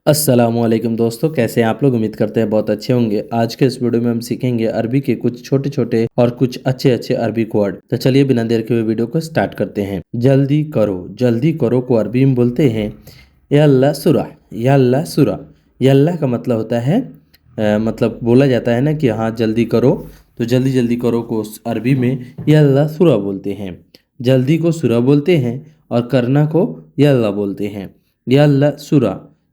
अस्सलामुअलैकुम दोस्तों, कैसे हैं आप लोग। उम्मीद करते हैं बहुत अच्छे होंगे। आज के इस वीडियो में हम सीखेंगे अरबी के कुछ छोटे छोटे और कुछ अच्छे अच्छे अरबी वर्ड। तो चलिए बिना देर के हुए वीडियो को स्टार्ट करते हैं। जल्दी करो को अरबी में बोलते हैं यल्ला सुरा। यल्ला सुरा, यल्ला का मतलब होता है मतलब बोला जाता है ना कि हाँ जल्दी करो, तो जल्दी जल्दी करो को अरबी में यल्ला सुरा बोलते हैं। जल्दी को सुरा बोलते हैं और करना को यल्ला बोलते हैं।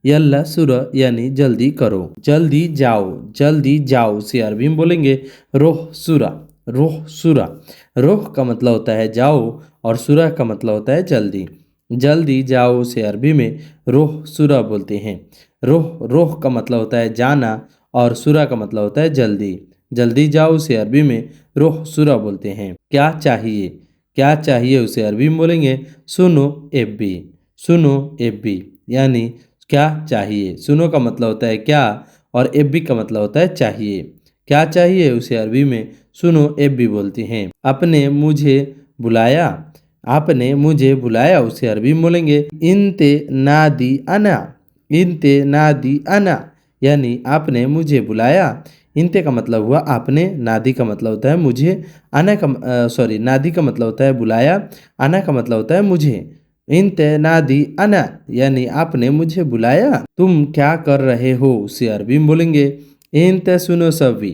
यल्ला सुरा यानी जल्दी करो। जल्दी जाओ से अरबी में बोलेंगे रोह सुरा। रोह सुरा, रोह का मतलब होता है जाओ और सुरा का मतलब होता है जल्दी। जल्दी जाओ से अरबी में रोह सुरा बोलते हैं। रोह रोह का मतलब होता है जाना और सुरा का मतलब होता है जल्दी। जल्दी जाओ से अरबी में रोह सुरा बोलते हैं। क्या चाहिए उसे अरबी में बोलेंगे सुनो एब्बी। सुनो एब्बी यानी क्या चाहिए। सुनो का मतलब होता है क्या और एब्बी का मतलब होता है चाहिए। क्या चाहिए उसे अरबी में सुनो एब्बी बोलते हैं। आपने मुझे बुलाया उसे अरबी में बोलेंगे इंते नादी अना। इंते नादी अना यानी आपने मुझे बुलाया। इंते का मतलब हुआ आपने, नादी का मतलब होता है मुझे, नादी का मतलब होता है बुलाया, अना का मतलब होता है मुझे। इंते नादी अना यानी आपने मुझे बुलाया। तुम क्या कर रहे हो उसे अरबी में बोलेंगे इंते सुनो सव्वी।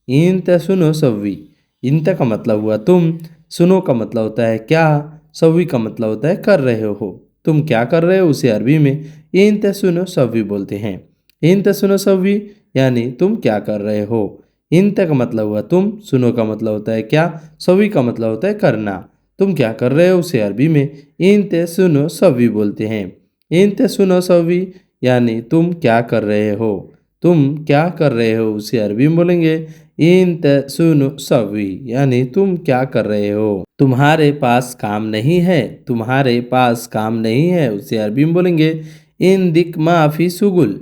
इंते सुनो सव्वी, इंते का मतलब हुआ तुम, सुनो का मतलब होता है क्या, सव्वी का मतलब होता है कर रहे हो। तुम क्या कर रहे हो उसे अरबी में इंते सुनो सव्वी बोलते हैं। इंते सुनो सव्वी यानी तुम क्या कर रहे हो। इंते का मतलब हुआ तुम, सुनो का मतलब होता है क्या, सव्वी का मतलब होता है करना। तुम क्या कर रहे हो उसे अरबी में इंते सुनो सव्वी बोलते हैं। इंते सुनो सव्वी यानी तुम क्या कर रहे हो। तुम क्या कर रहे हो उसे अरबी में बोलेंगे इंते सुनो सव्वी यानी तुम क्या कर रहे हो। तुम्हारे पास काम नहीं है। तुम्हारे पास काम नहीं है उसे अरबी में बोलेंगे इन दिक माफी सुगुल।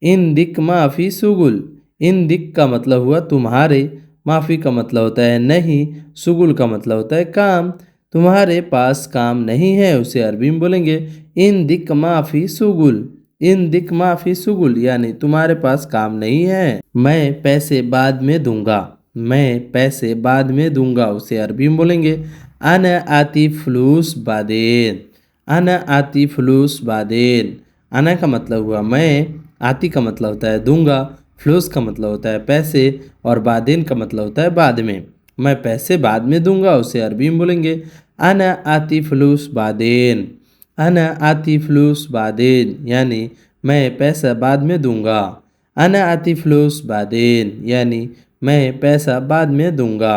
इन दिक माफी सुगुल, इन दिक का मतलब हुआ तुम्हारे, माफी का मतलब होता है नहीं, सुगुल का मतलब होता है काम। तुम्हारे पास काम नहीं है उसे अरबी में बोलेंगे इन दिक माफी सुगुल। इन दिक माफी सुगुल यानी तुम्हारे पास काम नहीं है। मैं पैसे बाद में दूंगा। मैं पैसे बाद में दूंगा उसे अरबी में बोलेंगे अना आती फ्लूस बादेन। अना आती फ्लूस बादेन, अना का मतलब हुआ मैं, आती का मतलब होता है दूंगा, फ्लूस का मतलब होता है पैसे और बादेन का मतलब होता है बाद में। मैं पैसे बाद में दूंगा उसे अरबी में बोलेंगे अना आती फ्लूस बादेन। अना आती फ्लूस बादेन यानी मैं पैसा बाद में दूंगा। अना आती फ्लूस बादेन यानी मैं पैसा बाद में दूंगा।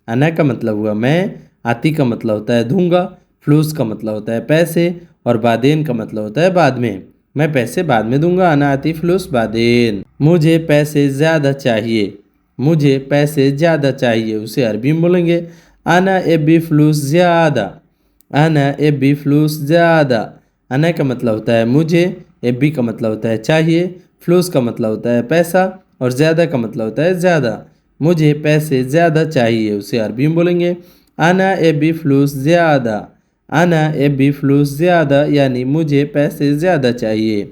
अना का मतलब हुआ मैं, आती का मतलब होता है दूंगा, फ्लूस का मतलब होता है पैसे और बादेन का मतलब होता है बाद में। मैं पैसे बाद में दूंगा, अना आती फ्लूस बादेन। मुझे पैसे ज़्यादा चाहिए। मुझे पैसे ज़्यादा चाहिए उसे अरबी में बोलेंगे अना एबी फ्लूस ज़्यादा। अना एबी फ्लूस ज़्यादा, अना का मतलब होता है मुझे, एबी का मतलब होता है चाहिए, फ्लूस का मतलब होता है पैसा और ज़्यादा का मतलब होता है ज़्यादा। मुझे पैसे ज़्यादा चाहिए उसे अरबी में बोलेंगे अना एबी फ्लूस ज़्यादा। अना एबी फ्लूस ज़्यादा यानी मुझे पैसे ज़्यादा चाहिए।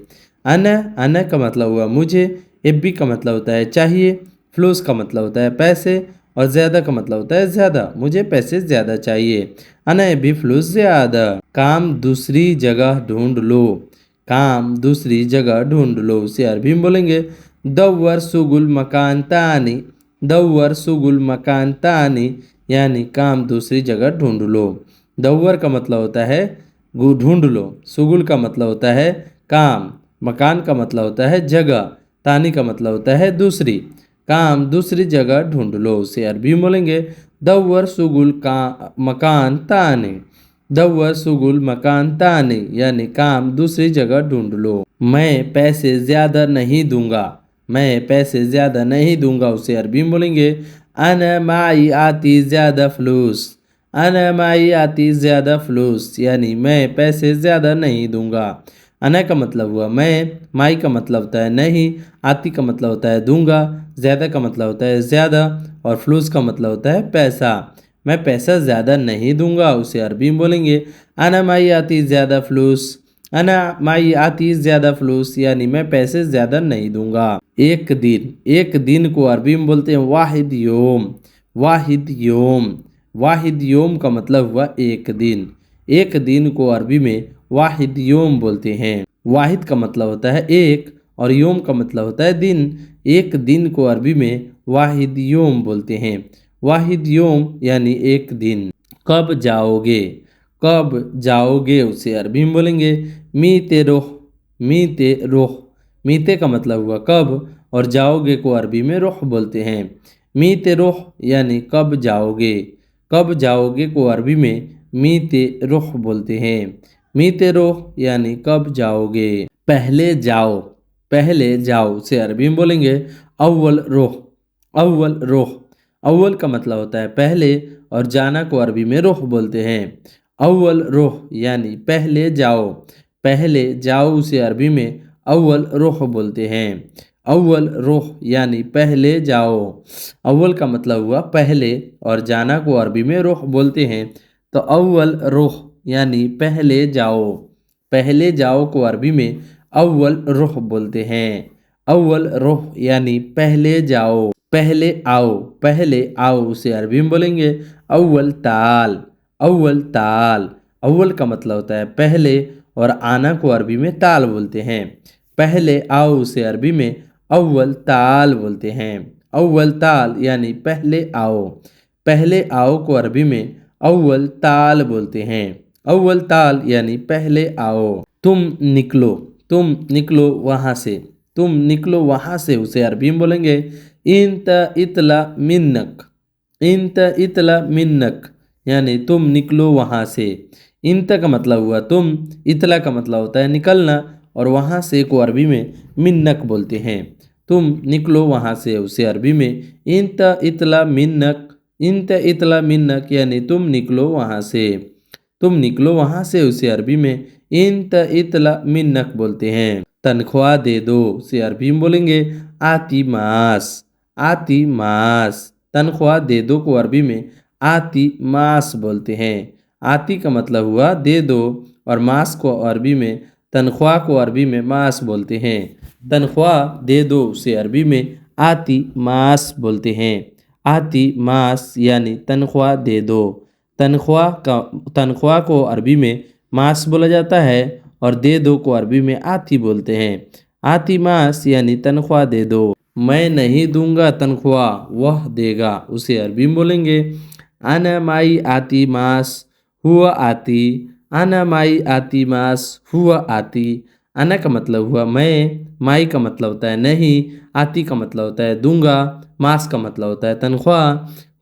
अना का मतलब हुआ मुझे, एबी का मतलब होता है चाहिए, फ्लूस का मतलब होता है पैसे और ज़्यादा का मतलब होता है ज़्यादा। मुझे पैसे ज़्यादा चाहिए। अना एबी फ्लूस ज़्यादा। काम दूसरी जगह ढूंढ लो। काम दूसरी जगह ढूंढ लो उसे अरबी में बोलेंगे दव्वर सुगुल मकान तानी। दव्वर सुगुल मकान तानी यानी काम दूसरी जगह ढूंढ लो। दव्वर का मतलब होता है ढूंढ लो, सुगुल का मतलब होता है काम, मकान का मतलब होता है जगह, तानी का मतलब होता है दूसरी। काम दूसरी जगह ढूंढ लो उसे अरबी में बोलेंगे दव्वर सुगुल का मकान तानी। दव्वर सुगुल मकान तानी यानी काम दूसरी जगह ढूंढ लो। मैं पैसे ज़्यादा नहीं दूंगा। मैं पैसे ज़्यादा नहीं दूंगा उसे अरबी में बोलेंगे अना माई आती ज़्यादा फ्लूस। अना माई आती ज़्यादा फ्लूस यानी मैं पैसे ज़्यादा नहीं दूंगा। अना का मतलब हुआ मैं, माई का मतलब होता है नहीं, आती का मतलब होता है दूंगा, ज़्यादा का मतलब होता है ज़्यादा और फ्लूस का मतलब होता है पैसा। मैं पैसा ज़्यादा नहीं दूंगा उसे अरबी में बोलेंगे अना माई आती ज़्यादा फ्लूस। अना माई आती ज़्यादा फ्लूस, यानी मैं पैसे ज़्यादा नहीं दूंगा। एक दिन को अरबी में बोलते हैं वाहिद योम। वाहिद योम। वाहिद योम का मतलब हुआ एक दिन। एक दिन को अरबी में वाहिद योम बोलते हैं। वाहिद का मतलब होता है एक और योम का मतलब होता है दिन। एक दिन को अरबी में वाहिद योम बोलते हैं। वाहिद योम यानी एक दिन। कब जाओगे। कब जाओगे उसे अरबी में बोलेंगे मीते रोह। मीते रोह। मीते का मतलब हुआ कब और जाओगे को अरबी में रोह बोलते हैं। मीते रोह यानी कब जाओगे। कब जाओगे को अरबी में मीते रोह बोलते हैं। मीते रोह यानी कब जाओगे। पहले जाओ। पहले जाओ से अरबी में बोलेंगे अव्वल रोह। अव्वल रोह। अव्वल का मतलब होता है पहले और जाना को अरबी में रोह बोलते हैं। अव्वल रोह यानी पहले जाओ। पहले जाओ उसे अरबी में अव्वल रोह बोलते हैं। अव्वल रोह यानी पहले जाओ। अव्वल का मतलब हुआ पहले और जाना को अरबी में रोह बोलते हैं, तो अव्वल रोह यानी पहले जाओ। पहले जाओ को अरबी में अव्वल रोह बोलते हैं। अव्वल रोह यानी पहले जाओ। पहले आओ। पहले आओ उसे अरबी में बोलेंगे अव्वल ताल। अव्वल ताल। अव्वल का मतलब होता है पहले और आना को अरबी में ताल बोलते हैं। पहले आओ उसे अरबी में अव्वल ताल बोलते हैं। अव्वल ताल यानी पहले आओ। पहले आओ को अरबी में अव्वल ताल बोलते हैं। अव्वल ताल यानी पहले आओ। तुम निकलो। तुम निकलो वहाँ से। तुम निकलो वहाँ से उसे अरबी में बोलेंगे इंत इतला मिन्नक। इंत इतला मिन्नक यानी तुम निकलो वहाँ से। इंत का मतलब हुआ तुम, इतला का मतलब होता है निकलना और वहाँ से को अरबी में मिन्नक बोलते हैं। तुम निकलो वहाँ से उसे अरबी में इंत इतला मिन्नक। इंत इतला मिन्नक यानी तुम निकलो वहाँ से। तुम निकलो वहाँ से उसे अरबी में इंत इतला मिन्नक बोलते हैं। तनख्वाह दे दो उसे अरबी में बोलेंगे आती मास। आती मास। तनख्वाह दे दो को अरबी में आती मास बोलते हैं। आती का मतलब हुआ दे दो और मास को अरबी में तनख्वाह को अरबी में मास बोलते हैं। तनख्वाह दे दो उसे अरबी में आती मास बोलते हैं। आती मास यानी तनख्वाह दे दो। तनख्वाह को अरबी में मास बोला जाता है और दे दो को अरबी में आती बोलते हैं। आती मास यानी तनख्वाह दे दो। मैं नहीं दूंगा तनख्वाह वह देगा उसे अरबी में बोलेंगे आना माई आती मास हुआ आती। आना माई आती मास हुआ आती। आना का मतलब हुआ मैं, माई का मतलब होता है नहीं, आती का मतलब होता है दूंगा, मास का मतलब होता है तनख्वाह,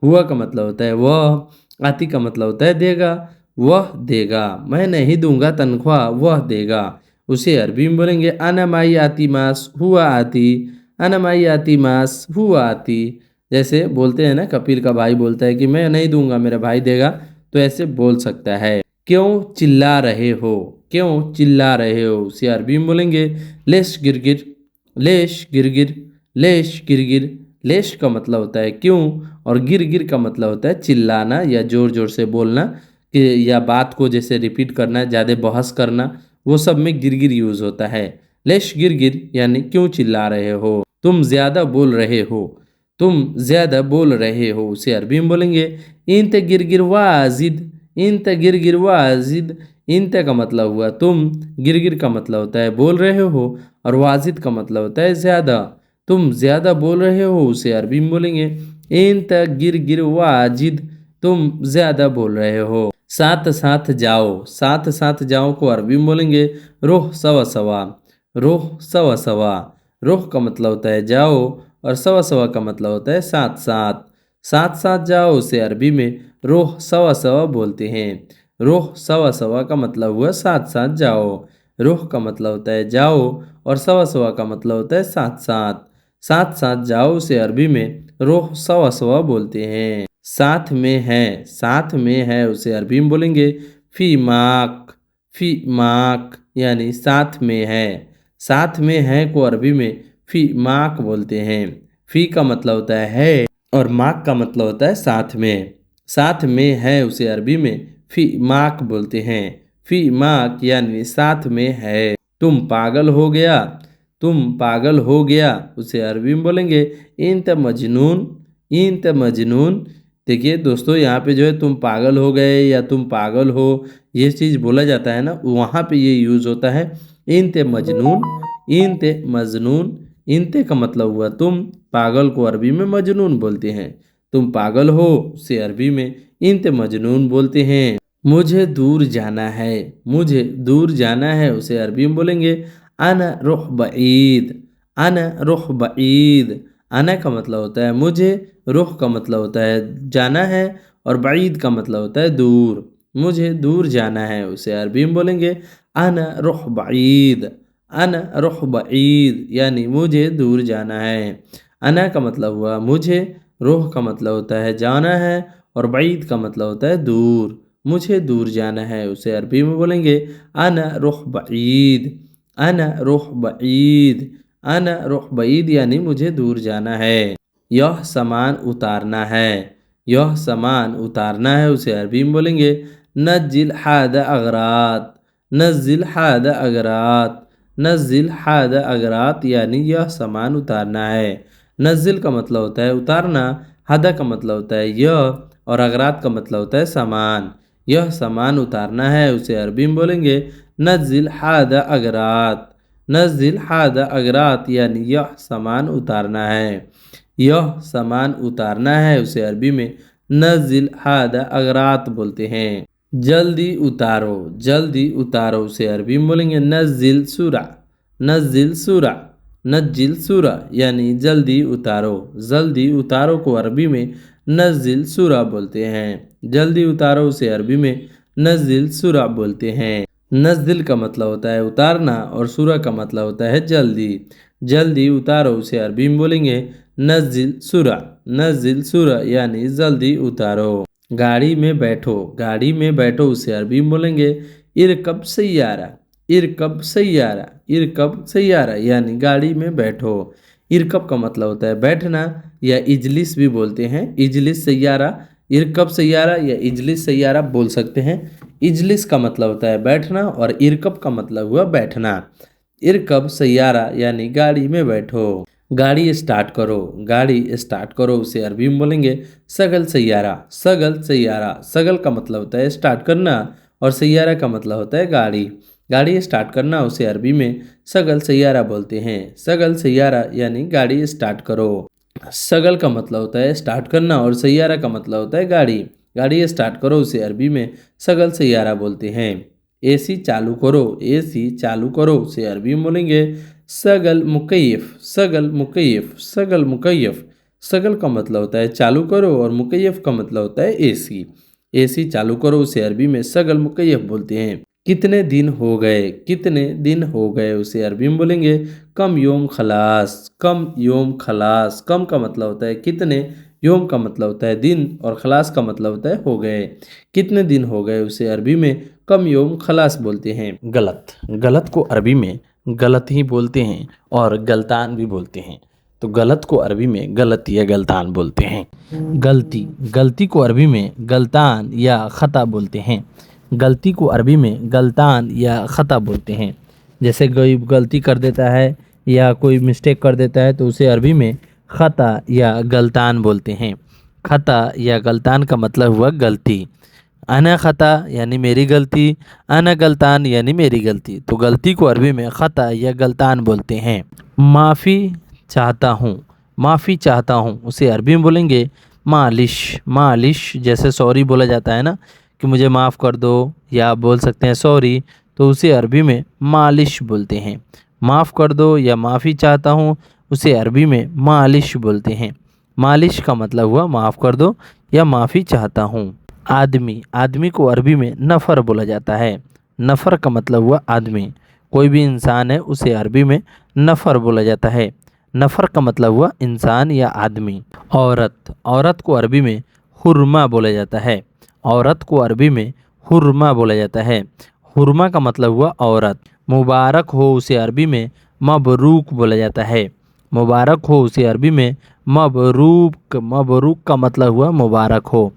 हुआ का मतलब होता है वह, आती का मतलब होता है देगा, वह देगा। मैं नहीं दूंगा तनख्वाह वह देगा उसे अरबी में बोलेंगे आना माई आती मास हुआ आती। आना माई आती मास हुआ आती। जैसे बोलते हैं ना, कपिल का भाई बोलता है कि मैं नहीं दूंगा मेरा भाई देगा, तो ऐसे बोल सकता है। क्यों चिल्ला रहे हो। क्यों चिल्ला रहे हो उसे अरबी में बोलेंगे लेश गिरगिर। लेश गिरगिर। लेश गिरगिर। लेश का मतलब होता है क्यों और गिरगिर का मतलब होता है चिल्लाना या जोर जोर से बोलना कि या बात को जैसे रिपीट करना, ज़्यादा बहस करना, वो सब में गिरगिर यूज़ होता है। लेश गिरगिर यानी क्यों चिल्ला रहे हो। तुम ज़्यादा बोल रहे हो। तुम ज़्यादा बोल रहे हो उसे अरबी में बोलेंगे इंत गिरगिर वाजिद। इंत गिरगिर वाजिद। इंत का मतलब हुआ तुम, गिरगिर का मतलब होता है बोल रहे हो और वाजिद का मतलब होता है ज़्यादा। तुम ज़्यादा बोल रहे हो उसे अरबी में बोलेंगे इंत गिरगिर वाजिद। तुम ज़्यादा बोल रहे हो। साथ साथ जाओ। साथ साथ जाओ को अरबी में बोलेंगे रोह सवा सवा। रोह सवा सवा। रोह का मतलब होता है जाओ और सवा सवा का मतलब होता है साथ साथ। साथ साथ जाओ उसे अरबी में रोह सवा सवा बोलते हैं। रोह सवा सवा का मतलब हुआ साथ साथ जाओ। रोह का मतलब होता है जाओ और सवा सवा का मतलब होता है साथ साथ। साथ साथ जाओ उसे अरबी में रोह सवा सवा बोलते हैं। साथ में है। साथ में है उसे अरबी में बोलेंगे फी माक। फी माक यानी साथ में है। साथ में है को अरबी में फी माक बोलते हैं। फी का मतलब होता है और माक का मतलब होता है साथ में। साथ में है उसे अरबी में फी माक बोलते हैं। फी माक यानी साथ में है। तुम पागल हो गया, तुम पागल हो गया, उसे अरबी में बोलेंगे इंत मजनून, इंत मजनून। देखिए दोस्तों, यहाँ पे जो है तुम पागल हो गए या तुम पागल हो, ये चीज़ बोला जाता है ना, वहाँ पे ये यूज़ होता है इंत मजनून, इंत मजनून। इंते का मतलब हुआ तुम, पागल को अरबी में मजनून बोलते हैं। तुम पागल हो उसे अरबी में इंत मजनून बोलते हैं। मुझे दूर जाना है, मुझे दूर जाना है, उसे अरबी में बोलेंगे अना रुख बईद, अना रुख बईद। अना का मतलब होता है मुझे, रुख का मतलब होता है जाना है, और बईद का मतलब होता है दूर। मुझे दूर जाना है, उसे अरबी में बोलेंगे अना रुख बईद, अना रुख बईद यानी मुझे दूर जाना है। अना का मतलब हुआ मुझे, रुख का मतलब होता है जाना है, और बईद का मतलब होता है दूर। मुझे दूर जाना है, उसे अरबी में बोलेंगे अना रुख बईद, अना रुख बईद, अना रुख बईद यानी मुझे दूर जाना है। यह सामान उतारना है, यह सामान उतारना है, उसे अरबी में बोलेंगे नजिल हाद अगरात, नजिल हाद अगरात, नजिल हाद अगरात यानी यह सामान उतारना है। नजिल का मतलब होता है उतारना, हादा का मतलब होता है यह, और अगरात का मतलब होता है सामान। यह सामान उतारना है, उसे अरबी में बोलेंगे नजिल हाद अगरात, नजिल हाद अगरात यानी यह सामान उतारना है। यह सामान उतारना है, उसे अरबी में नजिल हाद अगरात बोलते हैं। जल्दी उतारो, जल्दी उतारो, उसे अरबी में बोलेंगे नजिल सुरा, नजिल सुरा, नजिल सुरा यानी जल्दी उतारो। जल्दी उतारो को अरबी में नजिल सुरा बोलते हैं। जल्दी उतारो उसे अरबी में नजिल सुरा बोलते हैं। नजिल का मतलब होता है उतारना, और सुरा का मतलब होता है जल्दी। जल्दी उतारो उसे अरबी में बोलेंगे नजिल सुरा, नजिल सुरा यानी जल्दी उतारो। गाड़ी में बैठो, गाड़ी में बैठो, उसे अरबी में बोलेंगे इरकब सैयारा, इरकब सैयारा, इरकब सैयारा यानी गाड़ी में बैठो। इरकब का मतलब होता है बैठना, या इजलिस भी बोलते हैं, इजलिस सैयारा। इरकब सैयारा या इजलिस सैयारा बोल सकते हैं। इजलिस का मतलब होता है बैठना, और इरकब का मतलब हुआ बैठना। इरकब सैयारा यानी गाड़ी में बैठो। गाड़ी स्टार्ट करो, गाड़ी स्टार्ट करो, उसे अरबी में बोलेंगे सगल सैयारा, सगल सैयारा। सगल का मतलब होता है स्टार्ट करना, और सैयारा का मतलब होता है गाड़ी। गाड़ी स्टार्ट करना, उसे अरबी में सगल सैयारा बोलते हैं। सगल सैयारा यानी गाड़ी स्टार्ट करो। सगल का मतलब होता है स्टार्ट करना, और सैयारा का मतलब होता है गाड़ी। गाड़ी स्टार्ट करो, उसे अरबी में सगल सैयारा बोलते हैं। एसी चालू करो, एसी चालू करो, उसे अरबी में बोलेंगे सगल मुकैयफ, सगल मुकैयफ, सगल मुकैयफ। सगल का मतलब होता है चालू करो, और मुकैयफ का मतलब होता है एसी। एसी चालू करो, उसे अरबी में सगल मुकैयफ बोलते हैं। कितने दिन हो गए, कितने दिन हो गए, उसे अरबी में बोलेंगे कम योम खलास, कम योम खलास। कम का मतलब होता है कितने, योम का मतलब होता है दिन, और खलास का मतलब होता है हो गए। कितने दिन हो गए, उसे अरबी में कम योम खलास बोलते हैं। गलत, गलत को अरबी में गलत ही बोलते हैं, और गलतान भी बोलते हैं। तो गलत को अरबी में गलत या गलतान बोलते हैं। गलती, गलती को अरबी में गलतान या ख़ता बोलते हैं। गलती को अरबी में गलतान या ख़ता बोलते हैं। जैसे कोई गलती कर देता है या कोई मिस्टेक कर देता है, तो उसे अरबी में ख़ता या गलतान बोलते हैं। ख़ता या गलतान का मतलब हुआ गलती। अना ख़ता यानी मेरी गलती, अना गलतान यानी मेरी गलती। तो गलती को अरबी में ख़ता या गलतान बोलते हैं। माफ़ी चाहता हूँ, माफ़ी चाहता हूँ, उसे अरबी में बोलेंगे मालिश, मालिश। जैसे सॉरी बोला जाता है ना कि मुझे माफ़ कर दो, या आप बोल सकते हैं सॉरी, तो उसे अरबी में मालिश बोलते हैं। माफ़ कर दो या माफ़ी चाहता हूँ, उसे अरबी में मालिश बोलते हैं। मालिश का मतलब हुआ माफ़ कर दो या माफ़ी चाहता हूँ। आदमी, आदमी को अरबी में नफ़र बोला जाता है। नफ़र का मतलब हुआ आदमी। कोई भी इंसान है उसे अरबी में नफ़र बोला जाता है। नफ़र का मतलब हुआ इंसान या आदमी। औरत, औरत को अरबी में हुर्मा बोला जाता है। औरत को अरबी में हुर्मा बोला जाता है। हुर्मा का मतलब हुआ औरत। मुबारक हो उसे अरबी में मबरूक बोला जाता है। मुबारक हो उसे अरबी में मबरूक, मबरूक का मतलब हुआ मुबारक हो।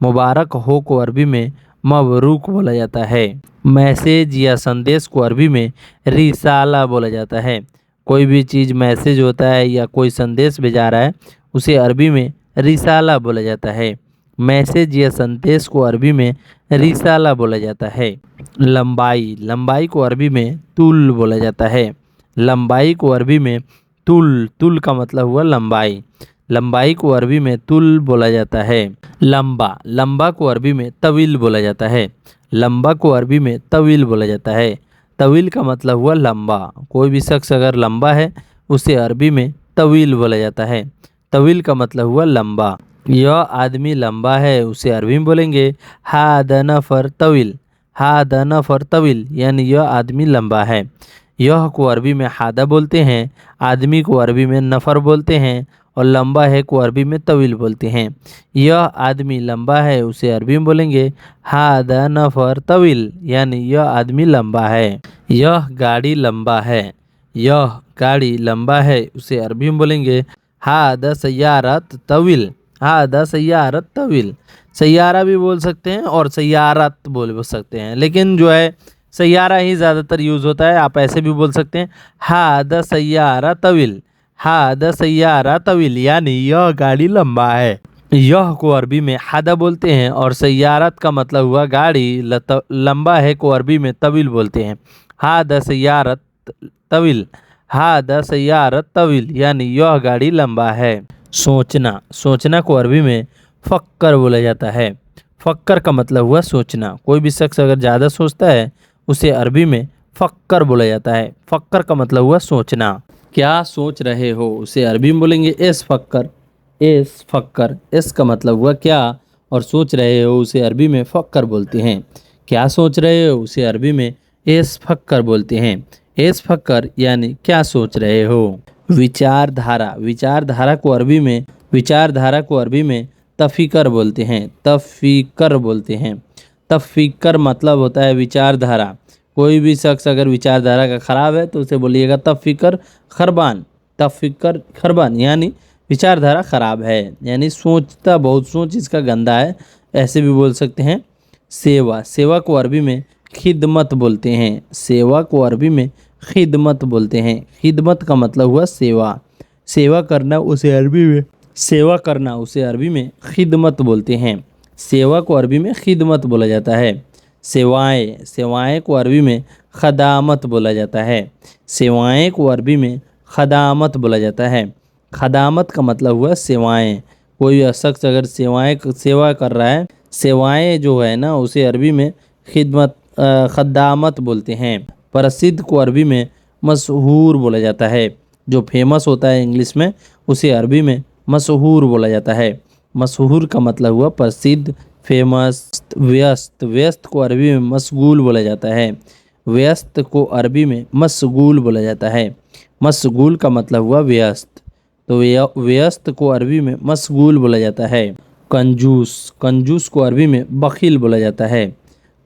मुबारक हो को अरबी में मबरूक बोला जाता है। मैसेज या संदेश को अरबी में रिसाला बोला जाता है। कोई भी चीज़ मैसेज होता है या कोई संदेश भेजा रहा है उसे अरबी में रिसाला बोला जाता है। मैसेज या संदेश को अरबी में रिसाला बोला जाता है। लंबाई, लंबाई को अरबी में तुल बोला जाता है। लंबाई को अरबी में तुल, तुल का मतलब हुआ लंबाई, लंबाई को अरबी में तुल बोला जाता है। लंबा, लंबा को अरबी में तवील बोला जाता है। लंबा को अरबी में तवील बोला जाता है। तवील का मतलब हुआ लंबा। कोई भी शख्स अगर लंबा है उसे अरबी में तवील बोला जाता है। तवील का मतलब हुआ लंबा। यह आदमी लंबा है उसे अरबी में बोलेंगे हादा नफर तवील। हादा नफर तवील यानी यह आदमी लंबा है। यह को अरबी में हादा बोलते हैं, आदमी को अरबी में नफ़र बोलते हैं और लंबा है को अरबी में तवील बोलते हैं। यह आदमी लंबा है उसे अरबी में बोलेंगे हादा नफ़र तवील यानी यह आदमी लंबा है। यह गाड़ी लंबा है, यह गाड़ी लंबा है उसे अरबी में बोलेंगे हादा सय्यारत तवील। हादा सय्यारत तवील, सय्यारा भी बोल सकते हैं और सय्यारत बोल सकते हैं, लेकिन जो है सय्यारा ही ज़्यादातर यूज़ होता है। आप ऐसे भी बोल सकते हैं हादा सय्यारा तवील। हादा सय्यारा तवील यानी यह गाड़ी लंबा है। यह को अरबी में हादा बोलते हैं और सय्यारत का मतलब हुआ गाड़ी, लंबा है को अरबी में तवील बोलते हैं। हादा सय्यारत तवील, हादा सय्यारत तवील यानी यह गाड़ी लंबा है। सोचना, सोचना को अरबी में फ़क्कर बोला जाता है। फ़क्कर का मतलब हुआ सोचना। कोई भी शख्स अगर ज़्यादा सोचता है उसे अरबी में फ़क्कर बोला जाता है। फ़क्कर का मतलब हुआ सोचना। क्या सोच रहे हो उसे अरबी में बोलेंगे एस फ़क्कर। एस फ़क्कर, एस का मतलब हुआ क्या और सोच रहे हो उसे अरबी में फ़क्कर बोलते हैं। क्या सोच रहे हो उसे अरबी में एस फ़क्कर बोलते हैं। एस फ़क्कर यानी क्या सोच रहे हो। विचारधारा, विचारधारा को अरबी में, विचारधारा को अरबी में तफ़ीकर बोलते हैं। तफ़ीकर बोलते हैं। तफ़ीकर मतलब होता है विचारधारा। कोई भी शख्स अगर विचारधारा का ख़राब है तो उसे बोलिएगा तफ़ीकर खरबान। तफ़ीकर खरबान यानी विचारधारा ख़राब है, यानी सोचता बहुत, सोच इसका गंदा है, ऐसे भी बोल सकते हैं। सेवा, सेवा को अरबी में खिदमत बोलते हैं। सेवा को अरबी में खिदमत बोलते हैं। खिदमत का मतलब हुआ सेवा। सेवा करना उसे अरबी में, सेवा करना उसे अरबी में खिदमत बोलते हैं। सेवा को अरबी में खिदमत बोला जाता है। सेवाएं, सेवाएं को अरबी में खदामत बोला जाता है। सेवाएं को अरबी में खदामत बोला जाता है। खदामत का मतलब हुआ सेवाएं। कोई शख्स अगर सेवा कर रहा है, सेवाएं जो है ना उसे अरबी में खिदमत खदामत बोलते हैं। प्रसिद्ध को अरबी में मशहूर बोला जाता है। जो फेमस होता है इंग्लिश में उसे अरबी में मशहूर बोला जाता है। मशहूर का मतलब हुआ प्रसिद्ध, फेमस। व्यस्त, व्यस्त को अरबी में मशगूल बोला जाता है। व्यस्त को अरबी में मशगूल बोला जाता है। मशगूल का मतलब हुआ व्यस्त, तो व्यस्त को अरबी में मशगूल बोला जाता है। कंजूस, कंजूस को अरबी में बखील बोला जाता है।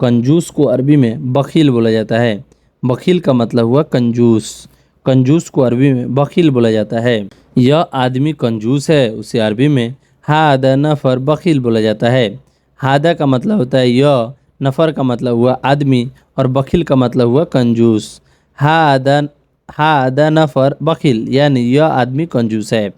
कंजूस को अरबी में बखील बोला जाता है। बखील का मतलब हुआ कंजूस। कंजूस को अरबी में बखील बोला जाता है। यह आदमी कंजूस है उसे अरबी में हादा नफ़र बखील बोला जाता है। हादा का मतलब होता है यह, नफ़र का मतलब हुआ आदमी और बखील का मतलब हुआ कंजूस। हादा, हादा नफ़र बखील यानी यह आदमी कंजूस है।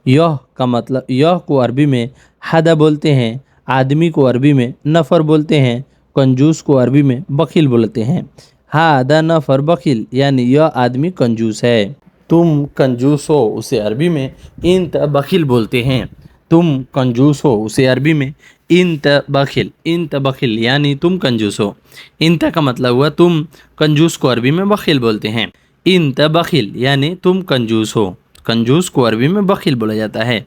यह का मतलब, यह को अरबी में हादा बोलते हैं, आदमी को अरबी में नफ़र बोलते हैं, कंजूस को अरबी में बखील बोलते हैं। हादा नफ़र बखील यानी यह आदमी कंजूस है। तुम कंजूस हो उसे अरबी में इंत बखील बोलते हैं। तुम कंजूस हो उसे अरबी में इंत बखील, इंत बखील यानी तुम कंजूस हो। इंत का मतलब हुआ तुम, कंजूस को अरबी में बखील बोलते हैं। इंत बखील यानी तुम कंजूस हो। कंजूस को अरबी में बखील बोला जाता है।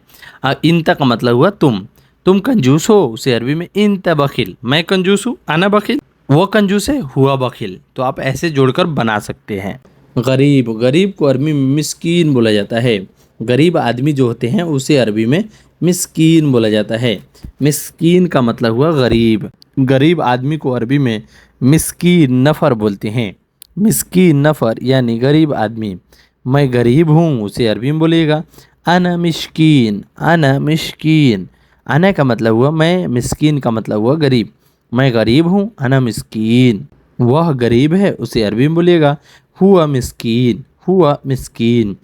इंत का मतलब हुआ तुम कंजूस हो उसे अरबी में इंत बखील। मैं कंजूस हूँ, आना बखील। वो कंजूस है, हुआ बखील। तो आप ऐसे जोड़कर बना सकते हैं। गरीब, गरीब को अरबी में मिस्कीन बोला जाता है। गरीब आदमी जो होते हैं उसे अरबी में मिस्कीन बोला जाता है। मिस्कीन का मतलब हुआ गरीब। गरीब आदमी को अरबी में मिस्कीन नफ़र बोलते हैं। मिस्कीन नफ़र यानी गरीब आदमी। मैं गरीब हूँ उसे अरबी में बोलिएगा अना मिस्कीन। अना मिस्कीन, अना का मतलब हुआ मैं, मिस्कीन का मतलब हुआ गरीब। मैं गरीब हूँ, अना मिस्कीन। वह गरीब है, उसे अरबी में बोलिएगा हुआ मिस्कीन, हुआ मिस्कीन।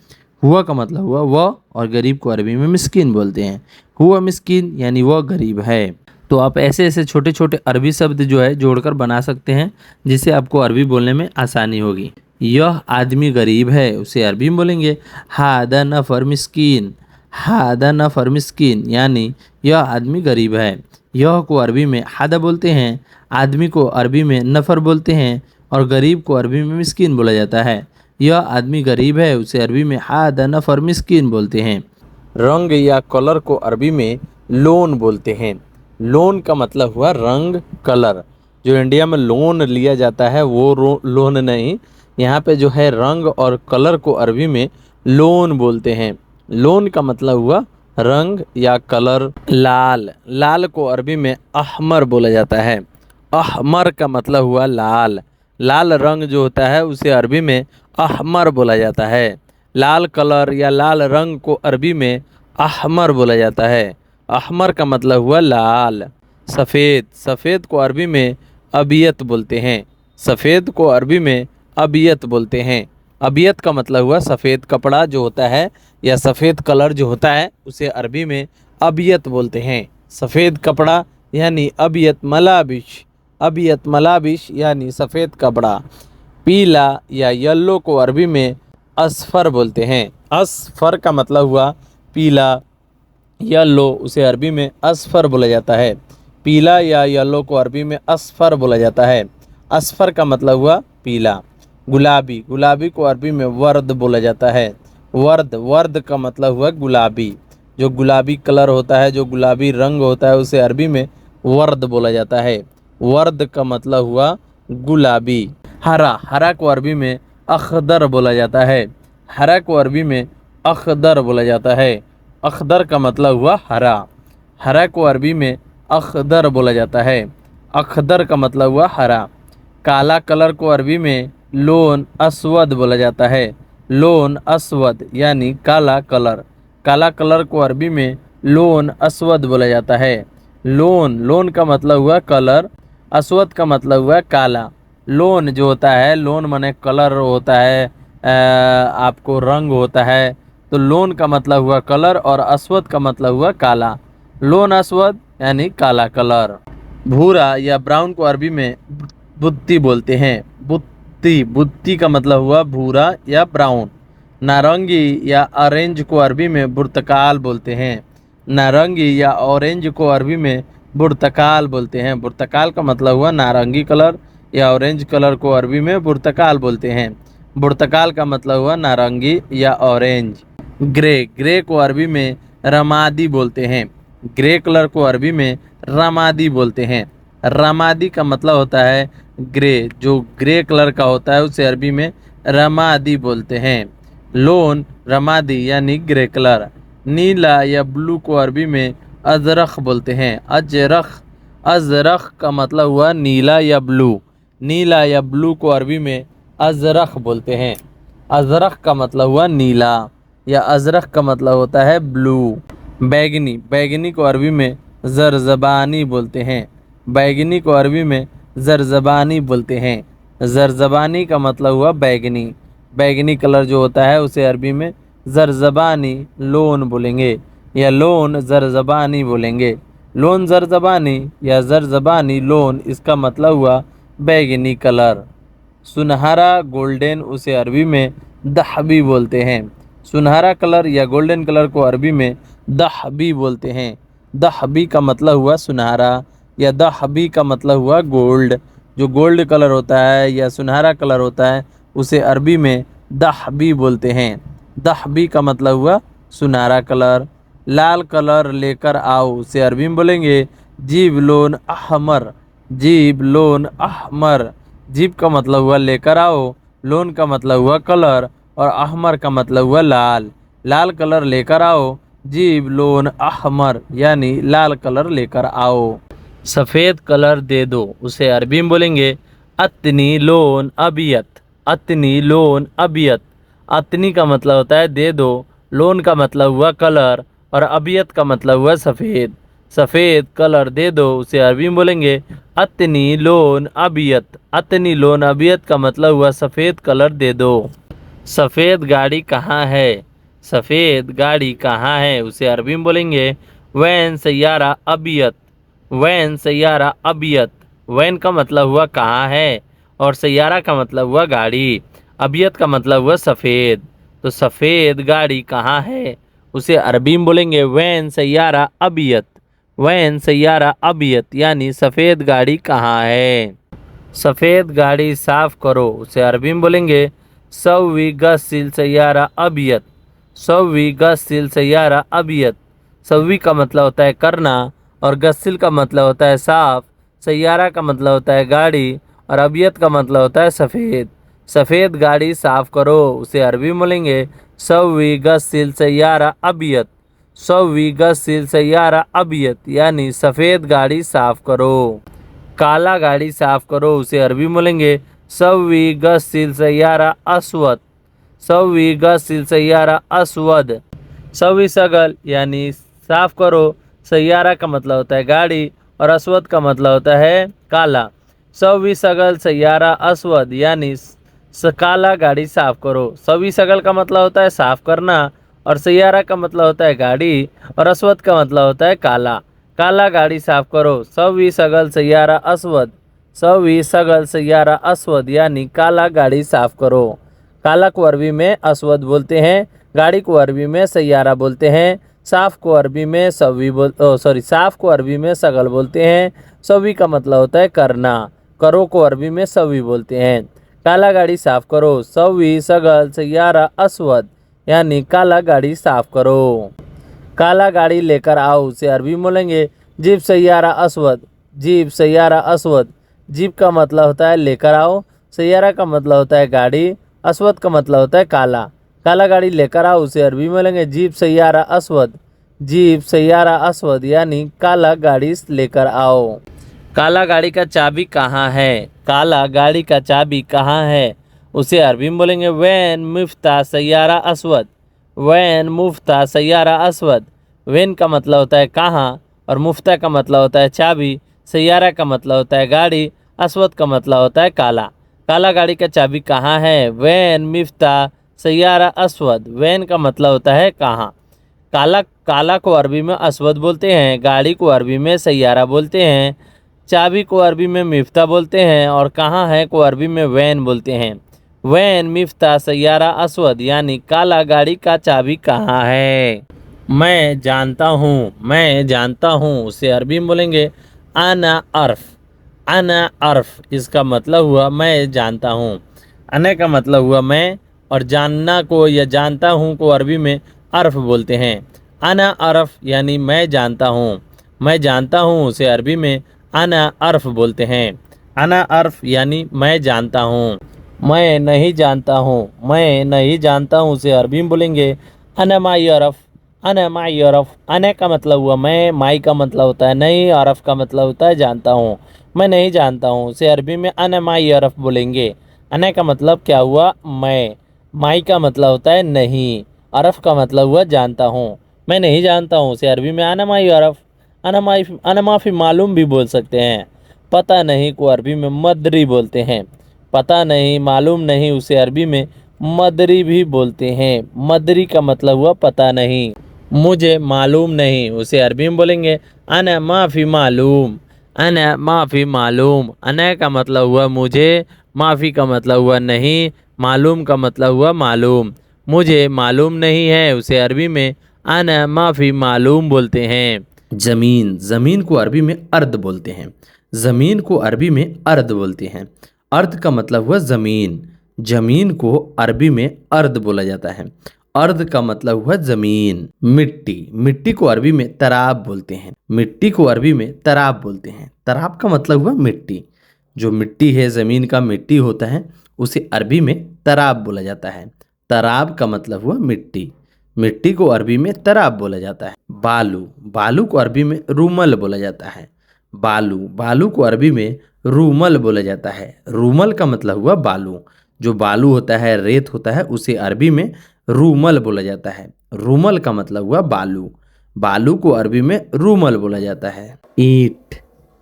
हुआ का मतलब हुआ वह, और गरीब को अरबी में मिस्कीन बोलते हैं। हुआ मिस्कीन यानी वह गरीब है। तो आप ऐसे ऐसे छोटे छोटे अरबी शब्द जो है जोड़कर बना सकते हैं, जिससे आपको अरबी बोलने में आसानी होगी। यह आदमी गरीब है, उसे अरबी में बोलेंगे हादा नफर मिस्कीन, हादा नफर मिस्कीन यानी यह आदमी गरीब है। यह को अरबी में हादा बोलते हैं, आदमी को अरबी में नफर बोलते हैं, और गरीब को अरबी में मिस्कीन बोला जाता है। यह आदमी गरीब है, उसे अरबी में हादा नफर मिस्कीन बोलते हैं। रंग या कलर को अरबी में लोन बोलते हैं। लोन का मतलब हुआ रंग, कलर। जो इंडिया में लोन लिया जाता है वो लोन नहीं, यहाँ पे जो है रंग और कलर को अरबी में लोन बोलते हैं। लोन का मतलब हुआ रंग या कलर। लाल, लाल को अरबी में अहमर बोला जाता है। अहमर का मतलब हुआ लाल। लाल रंग जो होता है उसे अरबी में अहमर बोला जाता है। लाल कलर या लाल रंग को अरबी में अहमर बोला जाता है। अहमर का मतलब हुआ लाल। सफ़ेद, सफ़ेद को अरबी में अबियत बोलते हैं। सफ़ेद को अरबी में अबियत बोलते हैं। अबियत का मतलब हुआ सफ़ेद कपड़ा जो होता है या सफ़ेद कलर जो होता है उसे अरबी में अबियत बोलते हैं। सफ़ेद कपड़ा यानी अबियत मलाबिश, अबियत मलाबिश यानी सफ़ेद कपड़ा। पीला या येलो को अरबी में असफर बोलते हैं। असफर का मतलब हुआ पीला, येलो, उसे अरबी में असफर बोला जाता है। पीला या येलो को अरबी में असफर बोला जाता है। असफर का मतलब हुआ पीला। गुलाबी, गुलाबी को अरबी में वर्द बोला जाता है। वर्द, वर्द का मतलब हुआ गुलाबी। जो गुलाबी कलर होता है, जो गुलाबी रंग होता है उसे अरबी में वर्द बोला जाता है। वर्द का मतलब हुआ गुलाबी। हरा, हरा को अरबी में अखदर बोला जाता है। हरा को अरबी में अखदर बोला जाता है। अखदर का मतलब हुआ हरा। हरा को अरबी में अखदर बोला जाता है। अखदर का मतलब हुआ हरा। काला कलर को अरबी में लोन अस्वद बोला जाता है। लोन अस्वद यानी काला कलर। काला कलर को अरबी में लोन अस्वद बोला जाता है। लोन, लोन का मतलब हुआ कलर, अस्वद का मतलब हुआ काला। लोन जो होता है, लोन माने कलर होता है, आपको रंग होता है। तो लोन का मतलब हुआ कलर और अस्वद का मतलब हुआ काला। लोन अस्वद यानी काला कलर। भूरा या ब्राउन को अरबी में बुत्ती बोलते हैं। बुत्ती, बुत्ती का मतलब हुआ भूरा या ब्राउन। नारंगी या ऑरेंज को अरबी में बुर्तकाल बोलते हैं। नारंगी या ऑरेंज को अरबी में बुर्तकाल बोलते हैं। बुर्तकाल का मतलब हुआ नारंगी कलर या ऑरेंज कलर को अरबी में बुर्तकाल बोलते हैं। बुर्तकाल का मतलब हुआ नारंगी या ऑरेंज। ग्रे, ग्रे को अरबी में रमादी बोलते हैं। ग्रे कलर को अरबी में रमादी बोलते हैं। रमादी का मतलब होता है ग्रे, जो ग्रे कलर का होता है उसे अरबी में रमादी बोलते हैं। लोन, रमादी यानी ग्रे कलर। नीला या ब्लू को अरबी में अजरख बोलते हैं। अजरख, अजरख का मतलब हुआ नीला या ब्लू। नीला या ब्लू को अरबी में अजरख बोलते हैं। अजरख का मतलब हुआ नीला या अजरख का मतलब होता है ब्लू। बैगनी, बैगनी को अरबी में जरजबानी बोलते हैं। बैगनी को अरबी में जरजबानी बोलते हैं। जरजबानी का मतलब हुआ बैगनी। बैगनी कलर जो होता है उसे अरबी में जरजबानी लोन बोलेंगे या लोन जरजबानी बोलेंगे। लोन जरजबानी या जरजबानी लोन, इसका मतलब हुआ बैगनी कलर। सुनहरा गोल्डन, उसे अरबी में दहबी बोलते हैं। सुनहरा कलर या गोल्डन कलर को अरबी में दहबी बोलते हैं। दहबी का मतलब हुआ सुनहरा या दहबी का मतलब हुआ गोल्ड। जो गोल्ड कलर होता है या सुनहरा कलर होता है उसे अरबी में दहबी बोलते हैं। दहबी का मतलब हुआ सुनहरा कलर। लाल कलर लेकर आओ, उसे अरबी में बोलेंगे जीब लोन अहमर। जीब लोन अहमर। जीब का मतलब हुआ लेकर आओ, लोन का मतलब हुआ कलर और अहमर का मतलब हुआ लाल। लाल कलर लेकर आओ, जीब लोन अहमर यानी लाल कलर लेकर आओ। सफ़ेद कलर दे दो, उसे अरबी में बोलेंगे अतनी लोन अबियत। अतनी लोन अबियत। अतनी का मतलब होता है दे दो, लोन का मतलब हुआ कलर और अबियत का मतलब हुआ सफ़ेद। सफ़ेद कलर दे दो, उसे अरबी में बोलेंगे अतनी लोन अबियत। अतनी लोन अबियत का मतलब हुआ सफ़ेद कलर दे दो। सफ़ेद गाड़ी कहाँ है? सफ़ेद गाड़ी कहाँ है, उसे अरबी में बोलेंगे वैन सैयारा अबियत। वैन सैयारा अबियत। वैन का मतलब हुआ कहाँ है और सैयारा का मतलब हुआ गाड़ी, अबियत का मतलब हुआ सफ़ेद। तो सफ़ेद गाड़ी कहाँ है, उसे अरबी में बोलेंगे वैन सैयारा अबियत। वैन सैयारा अबियत यानी सफ़ेद गाड़ी कहाँ है। सफ़ेद गाड़ी साफ करो, उसे अरबी में बोलेंगे सव्वी गस्सिल सैयारा अबियत। सव्वी गस्सिल सैयारा अबियत। सव्वी का मतलब होता है करना और गस्सिल का मतलब होता है साफ, सैयारा का मतलब होता है गाड़ी और अबियत का मतलब होता है सफ़ेद। सफ़ेद गाड़ी साफ करो, उसे अरबी में बोलेंगे सव्वी गस्सिल सैयारा अबियत। सव्वी गस्सिल सैयारा अबियत यानी सफ़ेद गाड़ी साफ करो। काला गाड़ी साफ करो, उसे अरबी में बोलेंगे सव्वी गस्सिल सैयारा अस्वद। सव्वी गस्सिल सैयारा अस्वद। सव्वी सगल यानी साफ करो, सैयारा का मतलब होता है गाड़ी और अस्वद का मतलब होता है काला। सव्वी सगल सैयारा अस्वद यानी काला गाड़ी साफ करो। सव्वी सगल का मतलब होता है साफ करना और सैयारा का मतलब होता है गाड़ी और अस्वद का मतलब होता है काला। काला गाड़ी साफ करो, सव्वी सगल सैयारा अस्वद। सव्वी सगल सैयारा अस्वद यानी काला गाड़ी साफ करो। काला को अरबी में अस्वद बोलते हैं, गाड़ी को अरबी में सैयारा बोलते हैं, साफ को अरबी में साफ को अरबी में सगल बोलते हैं। सव्वी का मतलब होता है करना, करो को अरबी में सव्वी बोलते हैं। काला गाड़ी साफ करो, सव्वी सगल सैयारा अस्वद यानी काला गाड़ी साफ करो। काला गाड़ी लेकर आओ, उसे अरबी में बोलेंगे जीप सैयारा अस्वद। जीप सैयारा अस्वद। जीप का मतलब होता है लेकर आओ, सैयारा का मतलब होता है गाड़ी, अस्वद का मतलब होता है काला। काला गाड़ी लेकर आओ, उसे अरबी में बोलेंगे जीप सैयारा अस्वद। जीप सैयारा अस्वद यानी काला गाड़ी लेकर आओ। काला गाड़ी का चाबी कहाँ है? काला गाड़ी का चाबी कहाँ है, उसे अरबी में बोलेंगे वैन मुफ्ता सैयारा अस्वद। वैन मुफ्ता सैयारा अस्वद। वैन का मतलब होता है कहाँ और मुफ्ता का मतलब होता है चाबी, सैयारा का मतलब होता है गाड़ी, अस्वद का मतलब होता है काला। काला गाड़ी का चाबी कहाँ है? वैन मिफ्ता सैयारा अस्वद। वैन का मतलब होता है कहाँ। काला काला को अरबी में अस्वद बोलते हैं, गाड़ी को अरबी में सैयारा बोलते हैं, चाबी को अरबी में मिफ्ता बोलते हैं और कहाँ है को अरबी में वैन बोलते हैं। वैन मिफ्ता सैयारा अस्वद यानी काला गाड़ी का चाबी कहाँ है। मैं जानता हूँ, मैं जानता हूँ, उसे अरबी में बोलेंगे आना अर्फ। आना अर्फ इसका मतलब हुआ मैं जानता हूँ। अना का मतलब हुआ मैं और जानना को या जानता हूँ को अरबी में अर्फ बोलते हैं। आना अर्फ यानी मैं जानता हूँ। मैं जानता हूँ उसे अरबी में आना अर्फ बोलते हैं। आना अर्फ यानी मैं जानता हूँ। मैं नहीं जानता हूँ, मैं नहीं जानता हूँ उसे अरबी में बोलेंगे अना माई अरफ। अना माई अरफ। अना का मतलब हुआ मैं, माई का मतलब होता है नहीं, अरफ का मतलब होता है जानता हूँ। मैं नहीं जानता हूँ उसे अरबी में अना माई अरफ बोलेंगे। अना का मतलब क्या हुआ मैं, माई का मतलब होता है नहीं, अरफ का मतलब हुआ जानता हूँ। मैं नहीं जानता हूँ उसे अरबी में अना माई अरफ। अना माफ़ी मालूम भी बोल सकते हैं। पता नहीं को अरबी में मदरी बोलते हैं। पता नहीं, मालूम नहीं उसे अरबी में मदरी भी बोलते हैं। मदरी का मतलब हुआ पता नहीं। मुझे मालूम नहीं उसे अरबी में बोलेंगे अना माफ़ी मालूम। अना माफ़ी मालूम। अना का मतलब हुआ मुझे, माफ़ी का मतलब हुआ नहीं, मालूम का मतलब हुआ मालूम। मुझे मालूम नहीं है उसे अरबी में अना माफ़ी मालूम बोलते हैं। ज़मीन, ज़मीन को अरबी में अर्द बोलते हैं। ज़मीन को अरबी में अर्द बोलते हैं। अर्द का मतलब हुआ ज़मीन। ज़मीन को अरबी में अर्द बोला जाता है। अर्द का मतलब हुआ ज़मीन। मिट्टी, मिट्टी को अरबी में तराब बोलते हैं। मिट्टी को अरबी में तराब बोलते हैं। तराब का मतलब हुआ मिट्टी। जो मिट्टी है ज़मीन का मिट्टी होता है उसे अरबी में तराब बोला जाता है। तराब का मतलब हुआ मिट्टी। मिट्टी को अरबी में तराब बोला जाता है। बालू, बालू को अरबी में रूमल बोला जाता है। बालू, बालू को अरबी में रूमल बोला जाता है। रूमल का मतलब हुआ बालू। जो बालू होता है, रेत होता है, उसे अरबी में रूमल बोला जाता है। रूमल का मतलब हुआ बालू। बालू को अरबी में रूमल बोला जाता है। ईंट,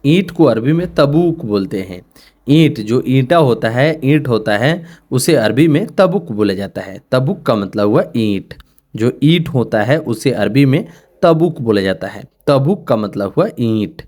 ईंट को अरबी में तबूक बोलते हैं। ईंट जो ईंटा होता है, ईंट होता है, उसे अरबी में तबुक बोला जाता है। तबुक का मतलब हुआ ईंट। जो ईंट होता है उसे अरबी में तबुक बोला जाता है। तबुक का मतलब हुआ ईंट।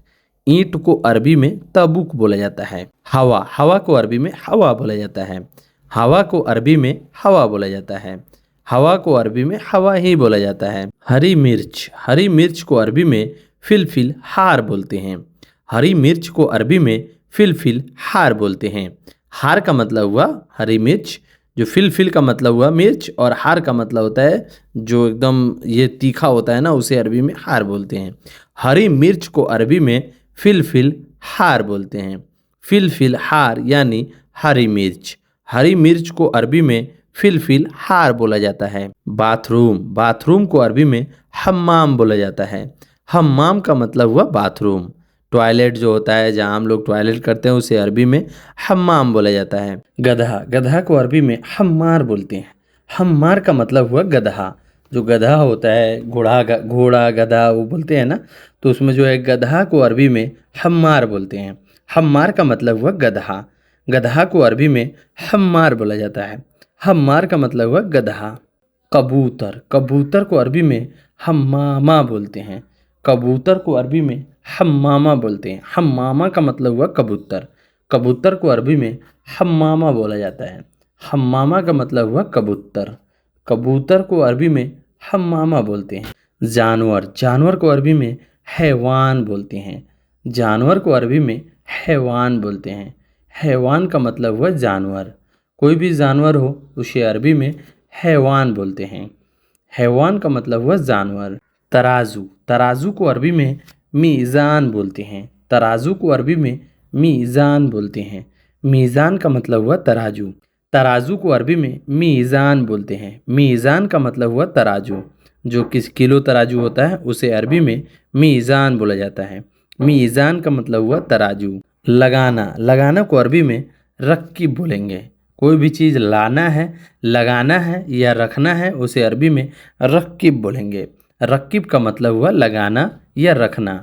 ईंट को अरबी में तबुक बोला जाता है। हवा, हवा को अरबी में हवा बोला जाता है। हवा को अरबी में हवा बोला जाता है। हवा को अरबी में हवा ही बोला जाता है। हरी मिर्च, हरी मिर्च को अरबी में फिलफिल हार बोलते हैं। हरी मिर्च को अरबी में फिलफिल हार बोलते हैं। हार का मतलब हुआ हरी मिर्च, जो फिलफिल का मतलब हुआ मिर्च, और हार का मतलब होता है जो एकदम ये तीखा होता है ना, उसे अरबी में हार बोलते हैं। हरी मिर्च को अरबी में फिलफिल हार बोलते हैं। फिलफिल हार यानी हरी मिर्च। हरी मिर्च को अरबी में फिलफिल हार बोला जाता है। बाथरूम, बाथरूम को अरबी में हम्माम बोला जाता है। हम्माम का मतलब हुआ बाथरूम। टॉयलेट जो होता है जहाँ हम लोग टॉयलेट करते हैं उसे अरबी में हम्माम बोला जाता है। गधा, गधा को अरबी में हम्मार बोलते हैं। हम्मार का मतलब हुआ गधा। जो गधा होता है, घोड़ा गधा वो बोलते हैं ना, तो उसमें जो है गधा को अरबी में हम्मार बोलते हैं। हम्मार का मतलब हुआ गधा। गधा को अरबी में हम्मार बोला जाता है। हम्मार का मतलब हुआ गधा। कबूतर, कबूतर को अरबी में हम्मामा बोलते हैं। कबूतर को अरबी में हम्मामा बोलते हैं। हम्मामा का मतलब हुआ कबूतर। कबूतर को अरबी में हम्मामा बोला जाता है। हम्मामा का मतलब हुआ कबूतर। कबूतर को अरबी में हम्मामा बोलते हैं। जानवर, जानवर को अरबी में हैवान बोलते हैं। जानवर को अरबी में हैवान बोलते हैं। हैवान का मतलब हुआ जानवर। कोई भी जानवर हो उसे अरबी में हैवान बोलते हैं। हैवान का मतलब हुआ जानवर। तराजू, तराजू को अरबी में मीज़ान बोलते हैं। तराजू को अरबी में मीज़ान बोलते हैं। मीज़ान का मतलब हुआ तराजू। तराजू को अरबी में मीज़ान बोलते हैं। मीज़ान का मतलब हुआ तराजू। जो किस किलो तराजू होता है उसे अरबी में मीज़ान बोला जाता है। मीज़ान का मतलब हुआ तराजू। लगाना, लगाना को अरबी में रक्कीब बोलेंगे। कोई भी चीज़ लाना है, लगाना है या रखना है उसे अरबी में रक्कीब बोलेंगे। रक्कीब का मतलब हुआ लगाना या रखना।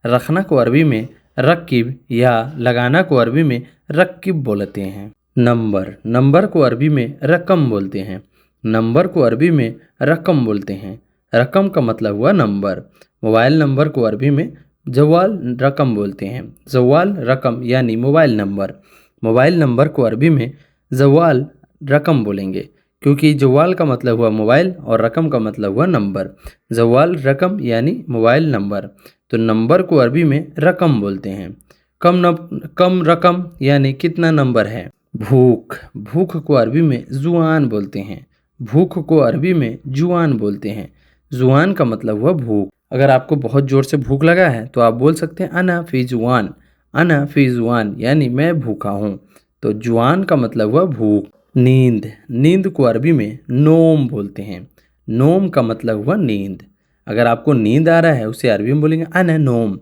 रखना को अरबी में रक्कीब या लगाना को अरबी में रक्कीब बोलते हैं। नंबर, नंबर को अरबी में रकम बोलते हैं। नंबर को अरबी में रकम बोलते हैं। रकम का मतलब हुआ नंबर। मोबाइल नंबर को अरबी में जवाल रकम बोलते हैं। जवाल रकम यानी मोबाइल नंबर। मोबाइल नंबर को अरबी में जवाल रकम बोलेंगे, क्योंकि जवाल का मतलब हुआ मोबाइल और रकम का मतलब हुआ नंबर। जवाल रकम यानी मोबाइल नंबर। तो नंबर को अरबी में रकम बोलते हैं। कम रकम यानी कितना नंबर है। भूख, भूख को अरबी में जुआन बोलते हैं। भूख को अरबी में जुआन बोलते हैं। जुआन का मतलब हुआ भूख। अगर आपको बहुत ज़ोर से भूख लगा है तो आप बोल सकते हैं अना फी जुआन। अना फी जुआन यानी मैं भूखा हूँ। तो जुआन का मतलब हुआ भूख। नींद, नींद को अरबी में नोम बोलते हैं। नोम का मतलब हुआ नींद। अगर आपको नींद आ रहा है उसे अरबी में बोलेंगे अना नोम,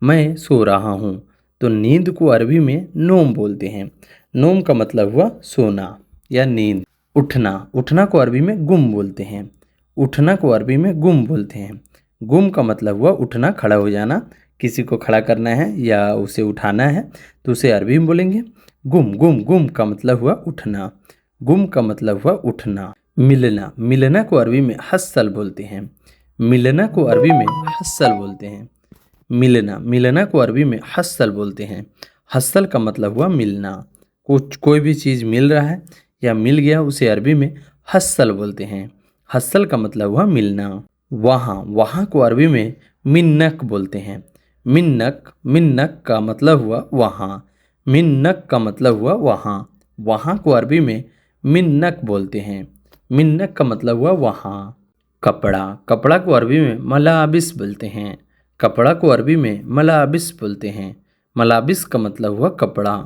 मैं सो रहा हूँ। तो नींद को अरबी में नोम बोलते हैं। नोम का मतलब हुआ सोना या नींद। उठना, उठना को अरबी में गुम बोलते हैं। उठना को अरबी में गुम बोलते हैं। गुम का मतलब हुआ उठना, खड़ा हो जाना। किसी को खड़ा करना है या उसे उठाना है तो उसे अरबी में बोलेंगे गुम। गुम, गुम का मतलब हुआ उठना। गुम का मतलब हुआ उठना। मिलना, मिलना को अरबी में हस्सल बोलते हैं। मिलना को अरबी में हस्सल बोलते हैं। मिलना, मिलना को अरबी में हस्सल बोलते हैं। हस्सल का मतलब हुआ मिलना। कुछ कोई भी चीज़ मिल रहा है या मिल गया उसे अरबी में हस्सल बोलते हैं। हस्सल का मतलब हुआ मिलना। वहाँ, वहाँ को अरबी में मिन्नक बोलते हैं। मिन्नक, मिन्नक का मतलब हुआ वहाँ। मिन्नक का मतलब हुआ वहाँ। वहाँ को अरबी में मिन्नक बोलते हैं। मिन्नक का मतलब हुआ वहाँ। कपड़ा, कपड़ा को अरबी में मलाबिस बोलते हैं। कपड़ा को अरबी में मलाबिस बोलते हैं। मलाबिस का मतलब हुआ कपड़ा।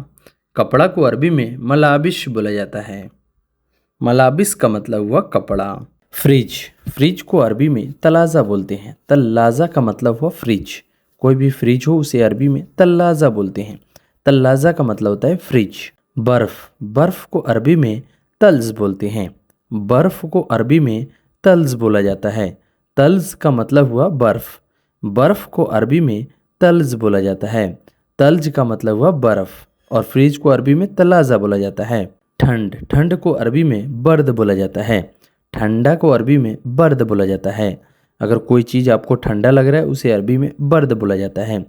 कपड़ा को अरबी में मलाबिश बोला जाता है। मलाबिस का मतलब हुआ कपड़ा। फ्रिज, फ्रिज को अरबी में तलाज़ा बोलते हैं। तल्लाज़ा का मतलब हुआ फ्रिज। कोई भी फ्रिज हो उसे अरबी में तल्लाज़ा बोलते हैं। तल्लाज़ा का मतलब होता है फ्रिज। बर्फ़, बर्फ़ को अरबी में तल्ज़ बोलते हैं। बर्फ़ को अरबी में तल्ज़ बोला जाता है। तल्ज का मतलब हुआ बर्फ़। बर्फ़ को अरबी में तल्ज बोला जाता है। तल्ज का मतलब हुआ बर्फ़। और फ्रिज को अरबी में तलाज़ा बोला जाता है। ठंड, ठंड को अरबी में बर्द बोला जाता है। ठंडा को अरबी में बर्द बोला जाता है। अगर कोई चीज़ आपको ठंडा लग रहा है उसे अरबी में बर्द बोला जाता है।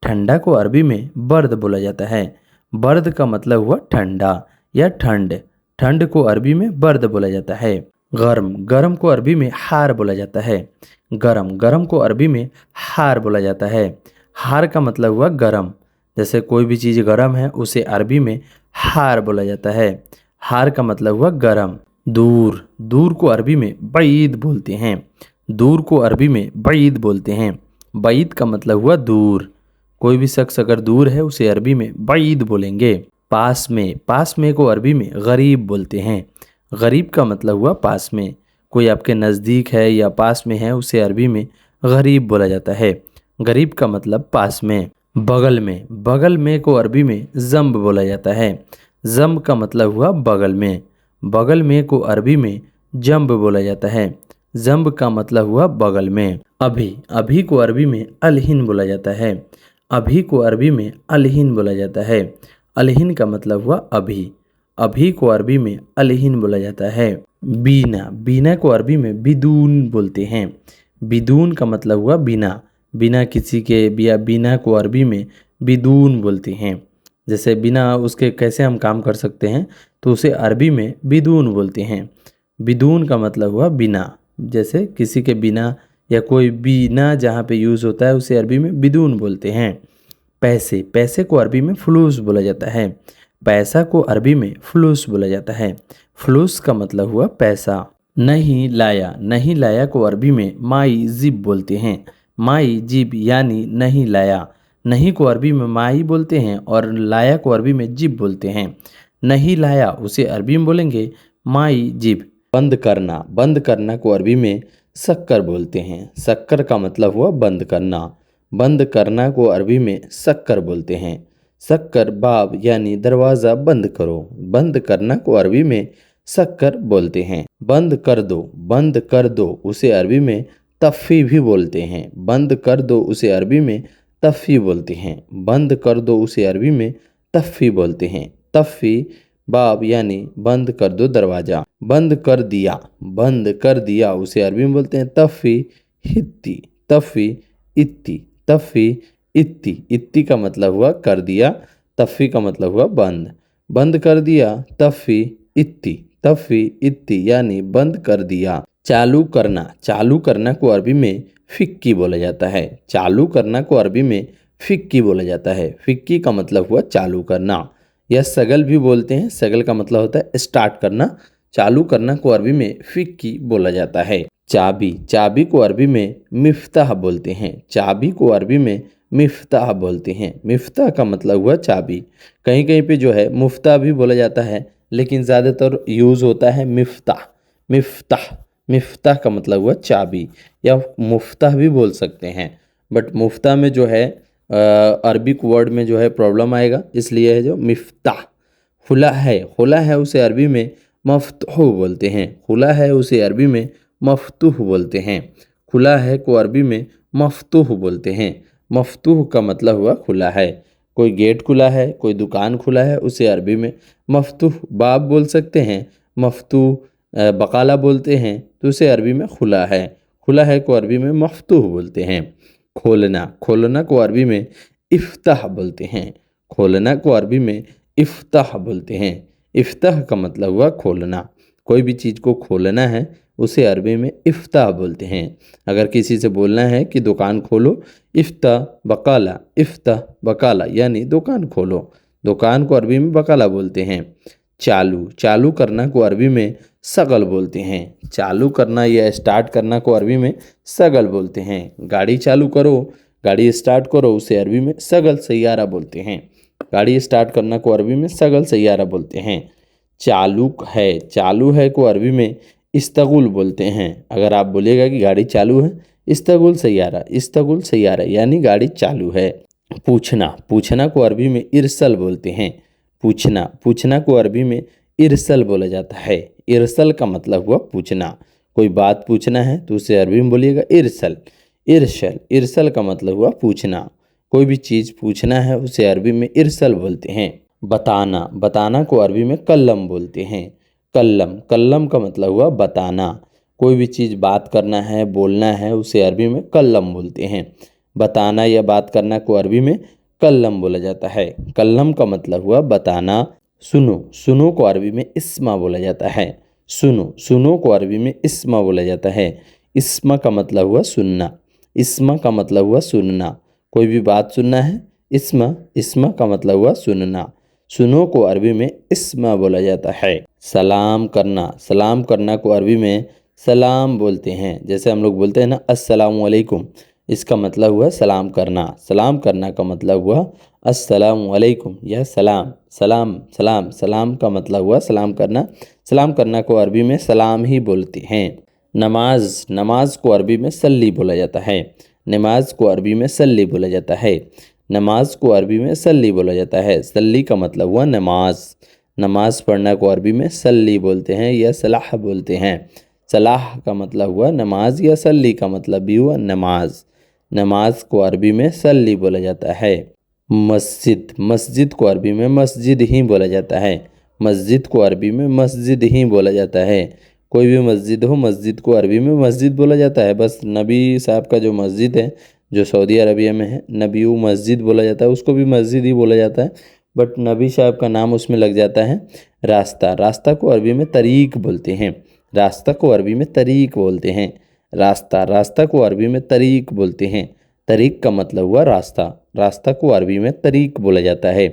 ठंडा को अरबी में बर्द बोला जाता है। बर्द का मतलब हुआ ठंडा या ठंड। ठंड को अरबी में बर्द बोला जाता है। गर्म, गर्म को अरबी में हार बोला जाता है। गरम, गरम को अरबी में हार बोला जाता है। हार का मतलब हुआ गरम। जैसे कोई भी चीज़ गरम है उसे अरबी में हार बोला जाता है। हार का मतलब हुआ गरम। दूर, दूर को अरबी में बईद बोलते हैं। दूर को अरबी में बईद बोलते हैं। बईद का मतलब हुआ दूर। कोई भी शख्स अगर दूर है उसे अरबी में बईद बोलेंगे। पास में, पास में को अरबी में गरीब बोलते हैं। गरीब का मतलब हुआ पास में। कोई आपके नज़दीक है या पास में है उसे अरबी में गरीब बोला जाता है। गरीब का मतलब पास में। बगल में, बगल में को अरबी में जंब बोला जाता है। जंब का मतलब हुआ बगल में। बगल में को अरबी में जंब बोला जाता है। जंब का मतलब हुआ बगल में। अभी, अभी को अरबी में अलहिन बोला जाता है। अभी को अरबी में अलहिन बोला जाता है। अलहिन का मतलब हुआ अभी। अभी को अरबी में अलहिन बोला जाता है। बीना, बीना को अरबी में बिदून बोलते हैं। बिदून का मतलब हुआ बिना। बिना किसी के, या बिना को अरबी में बिदून बोलते हैं। जैसे बिना उसके कैसे हम काम कर सकते हैं तो उसे अरबी में बिदून बोलते हैं। बिदून का मतलब हुआ बिना। जैसे किसी के बिना या कोई बिना जहाँ पे यूज़ होता है उसे अरबी में बिदून बोलते हैं। पैसे, पैसे को अरबी में फ़ुलूस बोला जाता है। पैसा को अरबी में फ़ुलूस बोला जाता है। फ़ुलूस का मतलब हुआ पैसा। नहीं लाया, नहीं लाया को अरबी में माई जिब बोलते हैं। माई जिब यानी नहीं लाया। नहीं को अरबी में माई बोलते हैं और लाया को अरबी में जिब बोलते हैं। नहीं लाया उसे अरबी में बोलेंगे माई जिब। बंद करना, बंद करना को अरबी में शक्कर बोलते हैं। शक्कर का मतलब हुआ बंद करना। बंद करना को अरबी में शक्कर बोलते हैं। शक्कर बाब यानी दरवाज़ा बंद करो। बंद करना को अरबी में शक्कर बोलते हैं। बंद कर दो, बंद कर दो उसे अरबी में तफ़ी भी बोलते हैं। बंद कर दो उसे अरबी में तफ़ी बोलते हैं। बंद कर दो उसे अरबी में तफ़ी बोलते हैं। तफ़ी बाब यानी बंद कर दो दरवाज़ा। बंद कर दिया, बंद कर दिया उसे अरबी में बोलते हैं तफ़ी हित्ती। तफ़ी इत्ती, तफ़ी इत्ती। इत्ती का मतलब हुआ कर दिया। तफ़ी का मतलब हुआ बंद। बंद कर दिया तफ़ी इत्ती। तफ़ी इत्ती यानी बंद कर दिया। चालू करना, चालू करना को अरबी में फ़िक्की बोला जाता है। चालू करना को अरबी में फ़िक्की बोला जाता है। फ़िक्की का मतलब हुआ चालू करना या सगल भी बोलते हैं। सगल का मतलब होता है स्टार्ट करना। चालू करना को अरबी में फ़िक्की बोला जाता है। चाबी, चाबी को अरबी में मिफ्ताह बोलते हैं। चाबी को अरबी में मिफ्ताह बोलते हैं। मिफ्ताह का मतलब हुआ चाबी। कहीं कहीं पे जो है मुफ्ताह भी बोला जाता है लेकिन ज़्यादातर यूज़ होता है मिफ्ताह। मिफ्ताह, मिफ्ताह का मतलब हुआ चाबी या मुफ्ताह भी बोल सकते हैं। बट मुफ्ताह में जो है अरबिक वर्ड में जो है प्रॉब्लम आएगा, इसलिए है जो मिफ्ताह। खुला है, खुला है उसे अरबी में मफ्तूह बोलते हैं। खुला है उसे अरबी में मफ्तूह बोलते हैं। खुला है को अरबी में मफ्तूह बोलते हैं। मफ्तूह का मतलब हुआ खुला है। कोई गेट खुला है, कोई दुकान खुला है उसे अरबी में मफ्तूह बाब बोल सकते हैं। मफ्तूह बकाला बोलते हैं तो उसे अरबी में खुला है। खुला है को अरबी में मफ्तूह बोलते हैं। खोलना, खोलना को अरबी में इफ्ताह बोलते हैं। खोलना को अरबी में इफ्ताह बोलते हैं। इफ्ताह का मतलब हुआ खोलना। कोई भी चीज़ को खोलना है उसे अरबी में इफ्ताह बोलते हैं। अगर किसी से बोलना है कि दुकान खोलो, इफ्ताह बकाला, इफ्ताह बकाला यानी दुकान खोलो। दुकान को अरबी में बकाला बोलते हैं। चालू, चालू करना को अरबी में सगल बोलते हैं। चालू करना या स्टार्ट करना को अरबी में सगल बोलते हैं। गाड़ी चालू करो, गाड़ी स्टार्ट करो उसे अरबी में सगल सैयारा बोलते हैं। गाड़ी स्टार्ट करना को अरबी में सगल सैयारा बोलते हैं। चालू है, चालू है को अरबी में इस्तगुल बोलते हैं। अगर आप बोलिएगा कि गाड़ी चालू है, इस्तगुल सैयारा, इस्तगुल सैयारा यानी गाड़ी चालू है। पूछना, पूछना को अरबी में इरसल बोलते हैं। पूछना, पूछना को अरबी में इरसल बोला जाता है। इरसल का मतलब हुआ पूछना। कोई बात पूछना है तो उसे अरबी में बोलिएगा इरसल। इरशल, इरसल का मतलब हुआ पूछना। कोई भी चीज़ पूछना है उसे अरबी में इरसल बोलते हैं। बताना, बताना को अरबी में कल्लम बोलते हैं। कल्लम, कल्लम का मतलब हुआ बताना। कोई भी चीज़ बात करना है, बोलना है, उसे अरबी में कल्लम बोलते हैं। बताना या बात करना को अरबी में कल्लम बोला जाता है। कल्लम का मतलब हुआ बताना। सुनो, सुनो को अरबी में इस्मा बोला जाता है। सुनो, सुनो को अरबी में इस्मा बोला जाता है। इस्मा का मतलब हुआ सुनना। इस्मा का मतलब हुआ सुनना। कोई भी बात सुनना है, इस्मा, इस्मा का मतलब हुआ सुनना। सुनो को अरबी में इस्मा बोला जाता है। सलाम करना, सलाम करना को अरबी में सलाम बोलते हैं। जैसे हम लोग बोलते हैं ना अस्सलामु अलैकुम, इसका मतलब हुआ सलाम करना। सलाम करना का मतलब हुआ अस्सलामु अलैकुम, यह सलाम। सलाम, सलाम, सलाम का मतलब हुआ सलाम करना। सलाम करना को अरबी में सलाम ही बोलते हैं। नमाज, नमाज को अरबी में सल्ली बोला जाता है। नमाज को अरबी में सल्ली बोला जाता है। नमाज को अरबी में सल्ली बोला जाता है। सल्ली का मतलब हुआ नमाज। नमाज पढ़ना को अरबी में सल्ली बोलते हैं या सलाह बोलते हैं। सलाह का मतलब हुआ नमाज या सल्ली का मतलब भी हुआ नमाज। नमाज को अरबी में सल्ली बोला जाता है। मस्जिद, मस्जिद को अरबी में मस्जिद ही बोला जाता है। मस्जिद को अरबी में मस्जिद ही बोला जाता है। कोई भी मस्जिद हो, मस्जिद को अरबी में मस्जिद बोला जाता है। बस नबी साहब का जो मस्जिद है जो सऊदी अरबिया में है, नबी मस्जिद बोला जाता है, उसको भी मस्जिद ही बोला जाता है, बट नबी साहब का नाम उसमें लग जाता है। रास्ता, रास्ता को अरबी में तरीक बोलते हैं। रास्ता को अरबी में तरीक बोलते हैं। रास्ता, रास्ता को अरबी में तरीक बोलते हैं। तरीक का मतलब हुआ रास्ता। रास्ता को अरबी में तरीक बोला जाता है।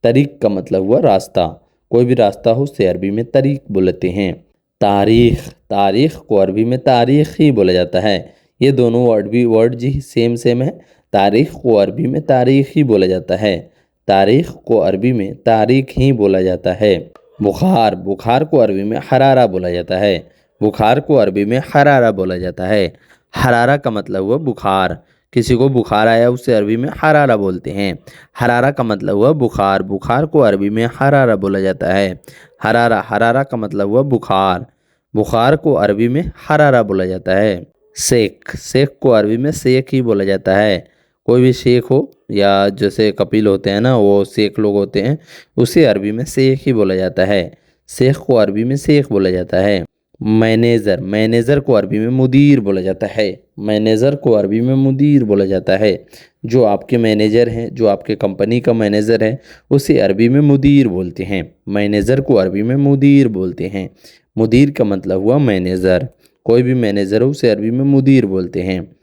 तरीक का मतलब हुआ रास्ता। कोई भी रास्ता हो उसे अरबी में तरीक बोलते हैं। तारीख, तारीख को अरबी में तारीख ही बोला जाता है। ये दोनों वर्ड जी सेम सेम है। तारीख को अरबी में तारीख ही बोला जाता है। तारीख को अरबी में तारीख ही बोला जाता है। बुखार, बुखार को अरबी में हरारा बोला जाता है। बुखार को अरबी में हरारा बोला जाता है। हरारा का मतलब हुआ बुखार। किसी को बुखार आया उसे अरबी में हरारा बोलते हैं। हरारा का मतलब हुआ बुखार। बुखार को अरबी में हरारा बोला जाता है। हरारा, हरारा का मतलब हुआ बुखार। बुखार को अरबी में हरारा बोला जाता है। शेख, शेख को अरबी में शेख ही बोला जाता है। कोई भी शेख हो या जैसे कपिल होते हैं ना, वो शेख लोग होते हैं, उसे अरबी में शेख ही बोला जाता है। शेख को अरबी में शेख बोला जाता है। मैनेजर, मैनेजर को अरबी में मुदीर बोला जाता है। मैनेजर को अरबी में मुदीर बोला जाता है। जो आपके मैनेजर हैं, जो आपके कंपनी का मैनेजर है, उसे अरबी में मुदीर बोलते हैं। मैनेजर को अरबी में मुदीर बोलते हैं। मुदीर का मतलब हुआ मैनेजर। कोई भी मैनेजर हो उसे अरबी में मुदीर बोलते हैं।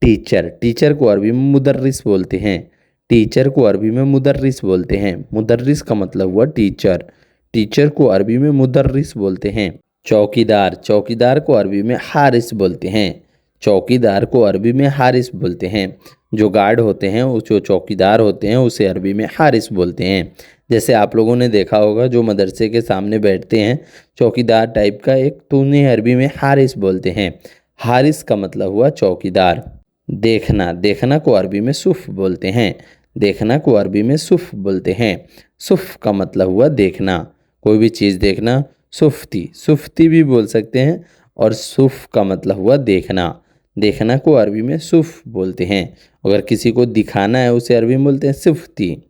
टीचर, टीचर को अरबी में मुदर्रिस बोलते हैं। टीचर को अरबी में मुदर्रिस बोलते हैं। मुदर्रिस का मतलब हुआ टीचर। टीचर को अरबी में मुदर्रिस बोलते हैं। चौकीदार, चौकीदार को अरबी में हारिस बोलते हैं। चौकीदार को अरबी में हारिस बोलते हैं। जो गार्ड होते हैं, वो जो चौकीदार होते हैं, उसे अरबी में हारिस बोलते हैं। जैसे आप लोगों ने देखा होगा जो मदरसे के सामने बैठते हैं चौकीदार टाइप का एक, तो उन्हें अरबी में हारिस बोलते हैं। हारिस का मतलब हुआ चौकीदार। देखना, देखना को अरबी में सुफ बोलते हैं। देखना को अरबी में सुफ बोलते हैं। सुफ का मतलब हुआ देखना। कोई भी चीज़ देखना, सुफ्ती, सुफ्ती भी बोल सकते हैं, और सुफ का मतलब हुआ देखना। देखना को अरबी में सुफ बोलते हैं। अगर किसी को दिखाना है उसे अरबी में बोलते हैं सुफ्ती।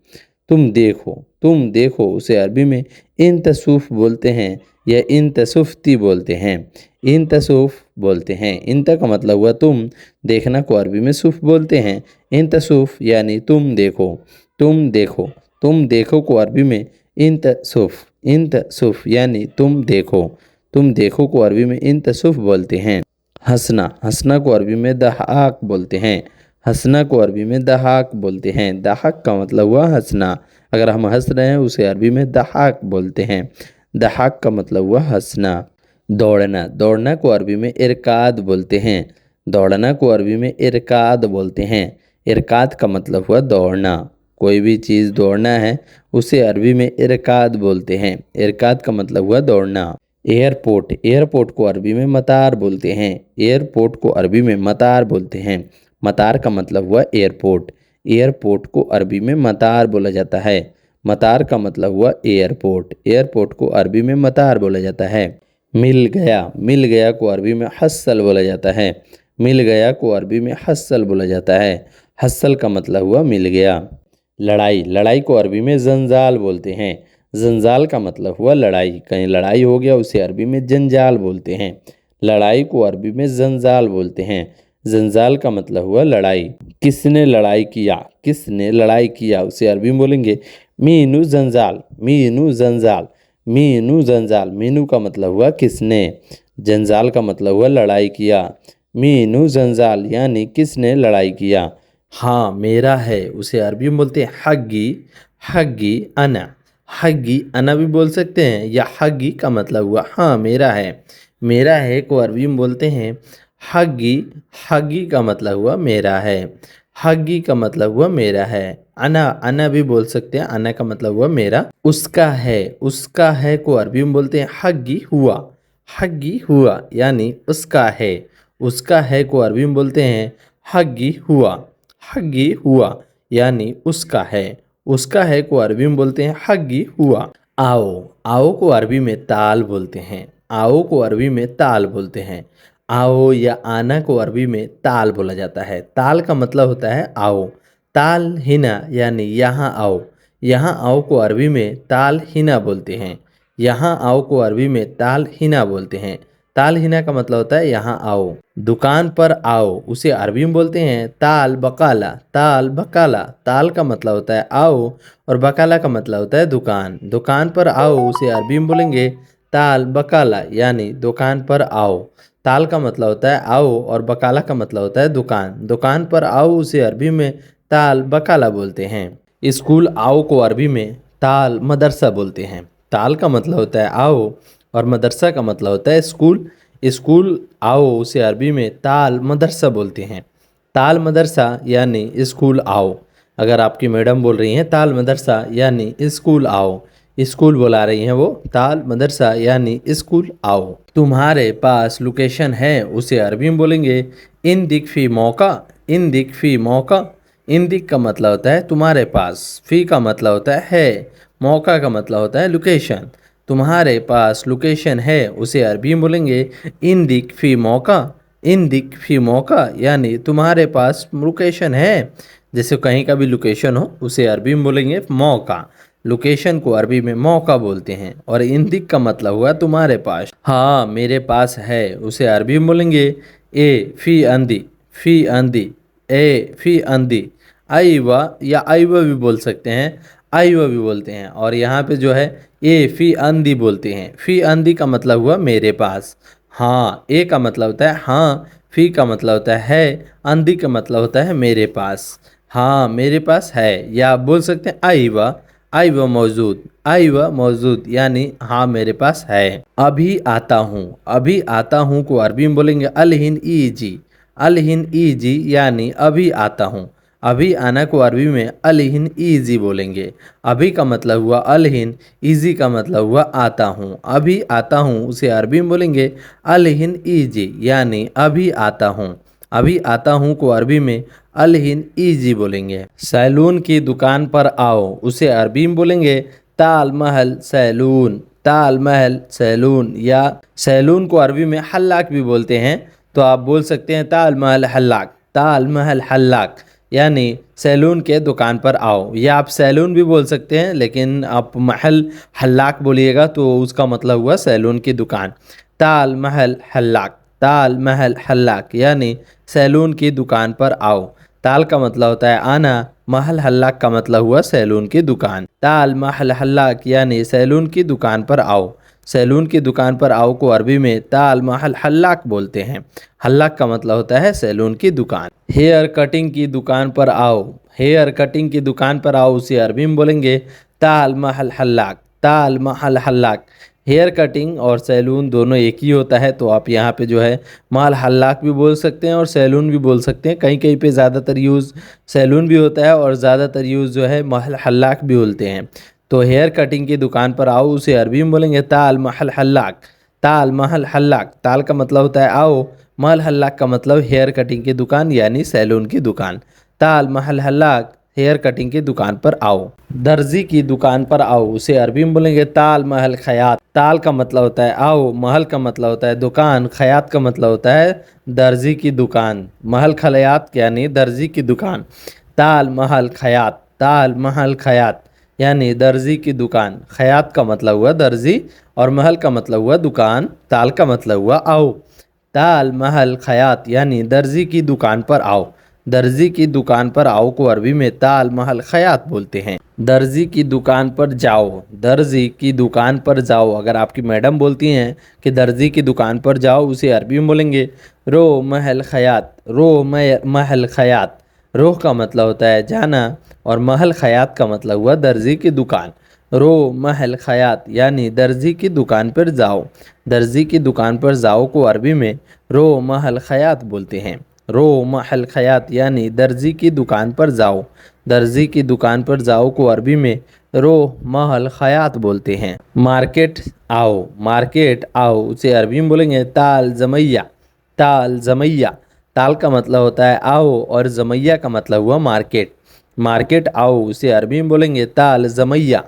तुम देखो, तुम देखो, उसे अरबी में इन तसूफ बोलते हैं या इन तसुफ्ती बोलते हैं। इन तसूफ बोलते हैं। इन का मतलब हुआ तुम, देखना को अरबी में सुफ बोलते हैं। इन तसूफ यानी तुम देखो। तुम देखो, तुम देखो को अरबी में इन तसूफ, इन तसूफ यानी तुम देखो। तुम देखो को अरबी में इन तसूफ बोलते हैं। हंसना, हंसना को अरबी में दहाक बोलते हैं। हंसना को अरबी में दहाक बोलते हैं। दहाक का मतलब हुआ हंसना। अगर हम हंस रहे हैं उसे अरबी में दहाक बोलते हैं। दहाक का मतलब हुआ हंसना। दौड़ना, दौड़ना को अरबी में इरकाद बोलते हैं। दौड़ना को अरबी में इरकाद बोलते हैं। इरकाद का मतलब हुआ दौड़ना। कोई भी चीज़ दौड़ना है उसे अरबी में इरकाद बोलते हैं। इरकाद का मतलब हुआ दौड़ना। एयरपोर्ट, एयरपोर्ट को अरबी में मतार बोलते हैं। एयरपोर्ट को अरबी में मतार बोलते हैं। मतार का मतलब हुआ एयरपोर्ट। एयरपोर्ट को अरबी में मतार बोला जाता है। मतार का मतलब हुआ एयरपोर्ट। एयरपोर्ट को अरबी में मतार बोला जाता है। मिल गया को अरबी में हस्सल बोला जाता है। मिल गया को अरबी में हस्सल बोला जाता है। हस्सल का मतलब हुआ मिल गया। लड़ाई, लड़ाई को अरबी में जंजाल बोलते हैं। जंजाल का मतलब हुआ लड़ाई, कहीं लड़ाई हो गया उसे अरबी में जंजाल बोलते हैं। लड़ाई को अरबी में जंजाल बोलते हैं। जंजाल का मतलब हुआ लड़ाई। किसने लड़ाई किया, किसने लड़ाई किया उसे अरबी में बोलेंगे मीनू जंजाल, मीनू जंजाल, मीनू जंजाल। मीनू का मतलब हुआ किसने, जंजाल का मतलब हुआ लड़ाई किया। मीनू जंजाल यानी किसने लड़ाई किया। हाँ मेरा है उसे अरबी में बोलते हैं हग्गी, हग्गी अना। हग्गी अना भी बोल सकते हैं, या हग्गी का मतलब हुआ हाँ मेरा है। मेरा है को अरबी में बोलते हैं हग्गी। हग्गी का मतलब हुआ मेरा है। हग्गी का मतलब हुआ मेरा है। अना, अना भी बोल सकते हैं, अना का मतलब हुआ मेरा। उसका है, उसका है को अरबी में बोलते हैं हग्गी हुआ। हग्गी हुआ यानी उसका है। उसका है को अरबी में बोलते हैं हग्गी हुआ। हग्गी हुआ यानी उसका है। उसका है को अरबी में बोलते हैं हग्गी हुआ। आओ, आओ को अरबी में ताल बोलते हैं। आओ को अरबी में ताल बोलते हैं। आओ या आना को अरबी में ताल बोला जाता है। ताल का मतलब होता है आओ। ताल हिना यानी यहाँ आओ। यहाँ आओ को अरबी में ताल हिना बोलते हैं। यहाँ आओ को अरबी में ताल हिना बोलते हैं। ताल हिना का मतलब होता है यहाँ आओ। दुकान पर आओ उसे अरबी में बोलते हैं ताल बकाला। ताल बकाला, ताल का मतलब होता है आओ और बकाला का मतलब होता है दुकान। दुकान पर आओ उसे अरबी में बोलेंगे ताल बकाला यानी दुकान पर आओ। ताल का मतलब होता है आओ और बकाला का मतलब होता है दुकान। दुकान पर आओ उसे अरबी में ताल बकाला बोलते हैं। स्कूल आओ को अरबी में ताल मदरसा बोलते हैं। ताल का मतलब होता है आओ और मदरसा का मतलब होता है स्कूल। स्कूल आओ उसे अरबी में ताल मदरसा बोलते हैं। ताल मदरसा यानी स्कूल आओ। अगर आपकी मैडम बोल रही हैं ताल मदरसा यानी स्कूल आओ, स्कूल बुला रही हैं वो, ताल मदरसा यानी स्कूल आओ। तुम्हारे पास लोकेशन है उसे अरबी में बोलेंगे इन दिक फी मौका। इन दिक फी मौका। इन दिक का मतलब होता है तुम्हारे पास, फी का मतलब होता है, मौका का मतलब होता है लोकेशन। तुम्हारे पास लोकेशन है उसे अरबी में बोलेंगे इन दिक फी मौका। इन दिक फी मौका यानी तुम्हारे पास लोकेशन है। जैसे कहीं का भी लोकेशन हो उसे अरबी में बोलेंगे मौका। लोकेशन को अरबी में मौका बोलते हैं। और इन दिक का मतलब हुआ तुम्हारे पास। हाँ मेरे पास है उसे अरबी में बोलेंगे ए फी अंदी। फी अंदी, ए फी अंदी। आईवा या आईवा भी बोल सकते हैं, आईवा भी बोलते हैं। और यहाँ पे जो है ए फी अंदी बोलते हैं। फी अंदी का मतलब हुआ मेरे पास। हाँ, ए का मतलब होता है हाँ, फी का मतलब होता है, अंदी का मतलब होता है मेरे पास। हाँ मेरे पास है। या आप बोल सकते हैं आईवा, आईवा मौजूद, आईवा मौजूद यानी हाँ मेरे पास है। अभी आता हूँ, अभी आता हूँ को अरबी में बोलेंगे अलहिन ईजी। अलहिन ईजी यानी अभी आता हूँ। अभी आना को अरबी में अलहिन ईजी बोलेंगे। अभी का मतलब हुआ अलहिन, ईजी का मतलब हुआ आता हूँ। अभी आता हूँ उसे अरबी में बोलेंगे अलहिन ईजी यानी अभी आता हूँ। अभी आता हूँ को अरबी में अलहिन ईजी बोलेंगे। सैलून की दुकान पर आओ उसे अरबी में बोलेंगे ताल महल सैलून। ताल महल सैलून, या सैलून को अरबी में हल्लाक भी बोलते हैं, तो आप बोल सकते हैं ताल महल हल्लाक। ताल महल हल्लाक यानी सैलून के दुकान पर आओ। या आप सैलून भी बोल सकते हैं, लेकिन आप महल हल्लाक बोलिएगा तो उसका मतलब हुआ सैलून की दुकान। ताल महल हल्लाक, ताल महल हल्लाक यानी सैलून की दुकान पर आओ। ताल का मतलब होता है आना, महल हल्लाक का मतलब हुआ सैलून की दुकान। ताल महल हल्लाक यानी सैलून की दुकान पर आओ। सैलून की दुकान पर आओ को अरबी में ताल महल हल्लाक बोलते हैं। हल्लाक का मतलब होता है सैलून की दुकान। हेयर कटिंग की दुकान पर आओ। हेयर कटिंग की दुकान पर आओ उसे अरबी में बोलेंगे ताल महल हल्लाक। ताल महल हल्लाक। हेयर कटिंग और सैलून दोनों एक ही होता है, तो आप यहाँ पे जो है महल हल्लाक भी बोल सकते हैं और सैलून भी बोल सकते हैं। कहीं कहीं पे ज़्यादातर यूज़ सैलून भी होता है और ज़्यादातर यूज़ जो है महल हल्लाक भी बोलते हैं। तो हेयर कटिंग की दुकान पर आओ उसे अरबी में बोलेंगे ताल महल हल्लाक। ताल महल हल्लाक। ताल का मतलब होता है आओ, महल हल्लाक का मतलब हेयर कटिंग की दुकान यानी सैलून की दुकान। ताल महल हल्लाक हेयर कटिंग की दुकान पर आओ। दर्जी की दुकान पर आओ, उसे अरबी में बोलेंगे ताल महल खयात। ताल का मतलब होता है आओ, महल का मतलब होता है दुकान, खयात का मतलब होता है दर्जी की दुकान। महल खयात यानी दर्जी की दुकान। ताल महल खयात, ताल महल खयात यानी दर्जी की दुकान। खयात का मतलब हुआ दर्जी और महल का मतलब हुआ दुकान, ताल का मतलब हुआ आओ। ताल महल खयात यानी दर्जी की दुकान पर आओ। दर्जी की दुकान पर आओ को अरबी में ताल महल खयात बोलते हैं। दर्जी की दुकान पर जाओ, दर्जी की दुकान पर जाओ। अगर आपकी मैडम बोलती हैं कि दर्जी की दुकान पर जाओ, उसे अरबी में बोलेंगे रो महल खयात, रो महल खयात। रोह का मतलब होता है जाना और महल खयात का मतलब हुआ दर्जी की दुकान। रो महल खयात यानी दर्जी की दुकान पर जाओ। दर्जी की दुकान पर जाओ को अरबी में रो महल खयात बोलते हैं। रो महल खयात यानी दर्जी की दुकान पर जाओ। दर्जी की दुकान पर जाओ को अरबी में रो महल खयात बोलते हैं। मार्केट आओ, मार्केट आओ, उसे अरबी में बोलेंगे ताल जमैया। ताल जमैया, ताल का मतलब होता है आओ और जमैया का मतलब हुआ मार्केट। मार्केट आओ, उसे अरबी में बोलेंगे ताल जमैया।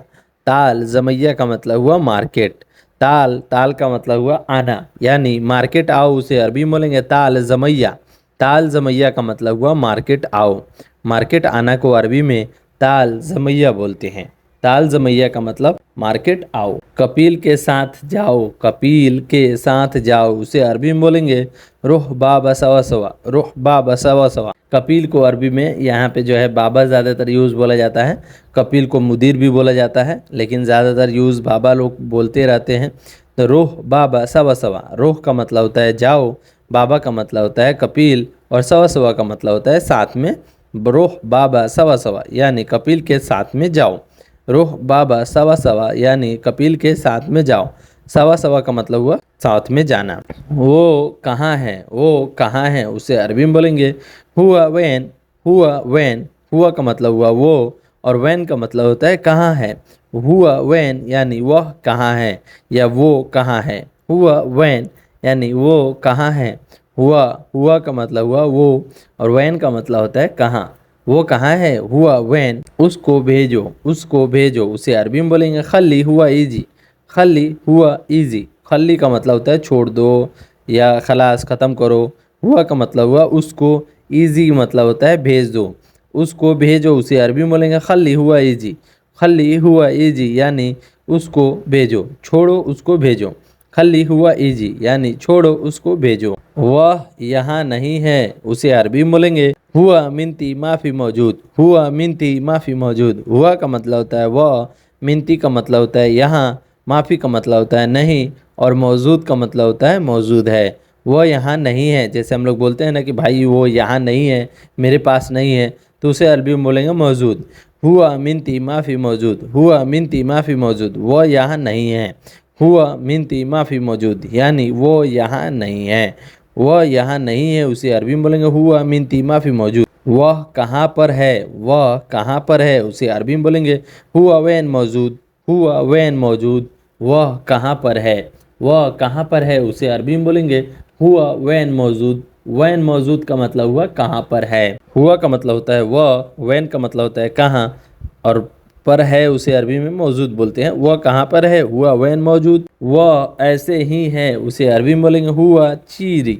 ताल जमैया का मतलब हुआ मार्केट। ताल, ताल का मतलब हुआ आना, यानी मार्केट आओ उसे अरबी में बोलेंगे ताल जमैया। ताल जमैया का मतलब हुआ मार्केट आओ। मार्केट आना को अरबी में ताल जमैया बोलते हैं। ताल जमैया का मतलब मार्केट आओ। कपिल के साथ जाओ, कपिल के साथ जाओ, उसे अरबी में बोलेंगे रोह बाबा सवा सवा, रोह बाबा सवा सवा। कपिल को अरबी में यहाँ पे जो है बाबा ज़्यादातर यूज़ बोला जाता है। कपिल को मुदीर भी बोला जाता है, लेकिन ज़्यादातर यूज़ बाबा लोग बोलते रहते हैं। तो रोह बाबा सवा सवा, रोह का मतलब होता है जाओ, बाबा का मतलब होता है कपिल और सवा सवा का मतलब होता है साथ में। रोह बाबा सवा सवा यानी कपिल के साथ में जाओ। रोह बाबा सवा सवा यानी कपिल के साथ में जाओ। सवा सवा का मतलब हुआ साथ में जाना। वो कहाँ है, वो कहाँ है, उसे अरबी में बोलेंगे हुआ वैन। हुआ वैन, हुआ का मतलब हुआ वो और वैन का मतलब होता है कहाँ है। हुआ वैन यानी वह कहाँ है या वो कहाँ है। हुआ वैन यानी वो कहाँ है। हुआ, हुआ का मतलब हुआ वो और वैन का मतलब होता है कहाँ। वो कहाँ है, हुआ वैन। उसको भेजो, उसको भेजो, उसे अरबी में बोलेंगे खल्ली हुआ इजी। खल्ली हुआ इजी, खल्ली का मतलब होता है छोड़ दो या खलास ख़त्म करो। हुआ का मतलब हुआ उसको, इजी मतलब होता है भेज दो। उसको भेजो, उसे अरबी में बोलेंगे खल्ली हुआ इजी। खल्ली हुआ इजी यानी उसको भेजो, छोड़ो उसको भेजो। खल्ली हुआ इजी यानी छोड़ो उसको भेजो। वह यहाँ नहीं है, उसे अरबी में बोलेंगे हुआ मिनती माफ़ी मौजूद। हुआ मिनती माफ़ी मौजूद, हुआ का मतलब होता है वह, मिनती का मतलब होता है यहाँ, माफ़ी का मतलब होता है नहीं और मौजूद का मतलब होता है मौजूद है। वह यहाँ नहीं है, जैसे हम लोग बोलते हैं ना कि भाई वो यहाँ नहीं है, मेरे पास नहीं है, तो उसे अरबी में बोलेंगे मौजूद। हुआ मिनती माफ़ी मौजूद, हुआ मिनती माफ़ी मौजूद, वह यहाँ नहीं है। हुआ मिनती माफ़ी मौजूद यानी वो यहाँ नहीं है। वह यहाँ नहीं है, उसे अरबी में बोलेंगे हुआ मिनती माफ़ी मौजूद। वह कहाँ पर है, वह कहाँ पर है, उसे अरबी में बोलेंगे हुआ वैन मौजूद। हुआ वैन मौजूद, वह कहाँ पर है, वह कहाँ पर है, उसे अरबी में बोलेंगे हुआ वैन मौजूद। वैन मौजूद का मतलब हुआ कहाँ पर है। हुआ का मतलब होता है वह, वैन का मतलब होता है कहाँ और पर है उसे अरबी में मौजूद बोलते हैं। वह कहाँ पर है, हुआ वैन मौजूद। वह ऐसे ही है, उसे अरबी में बोलेंगे हुआ चीरी।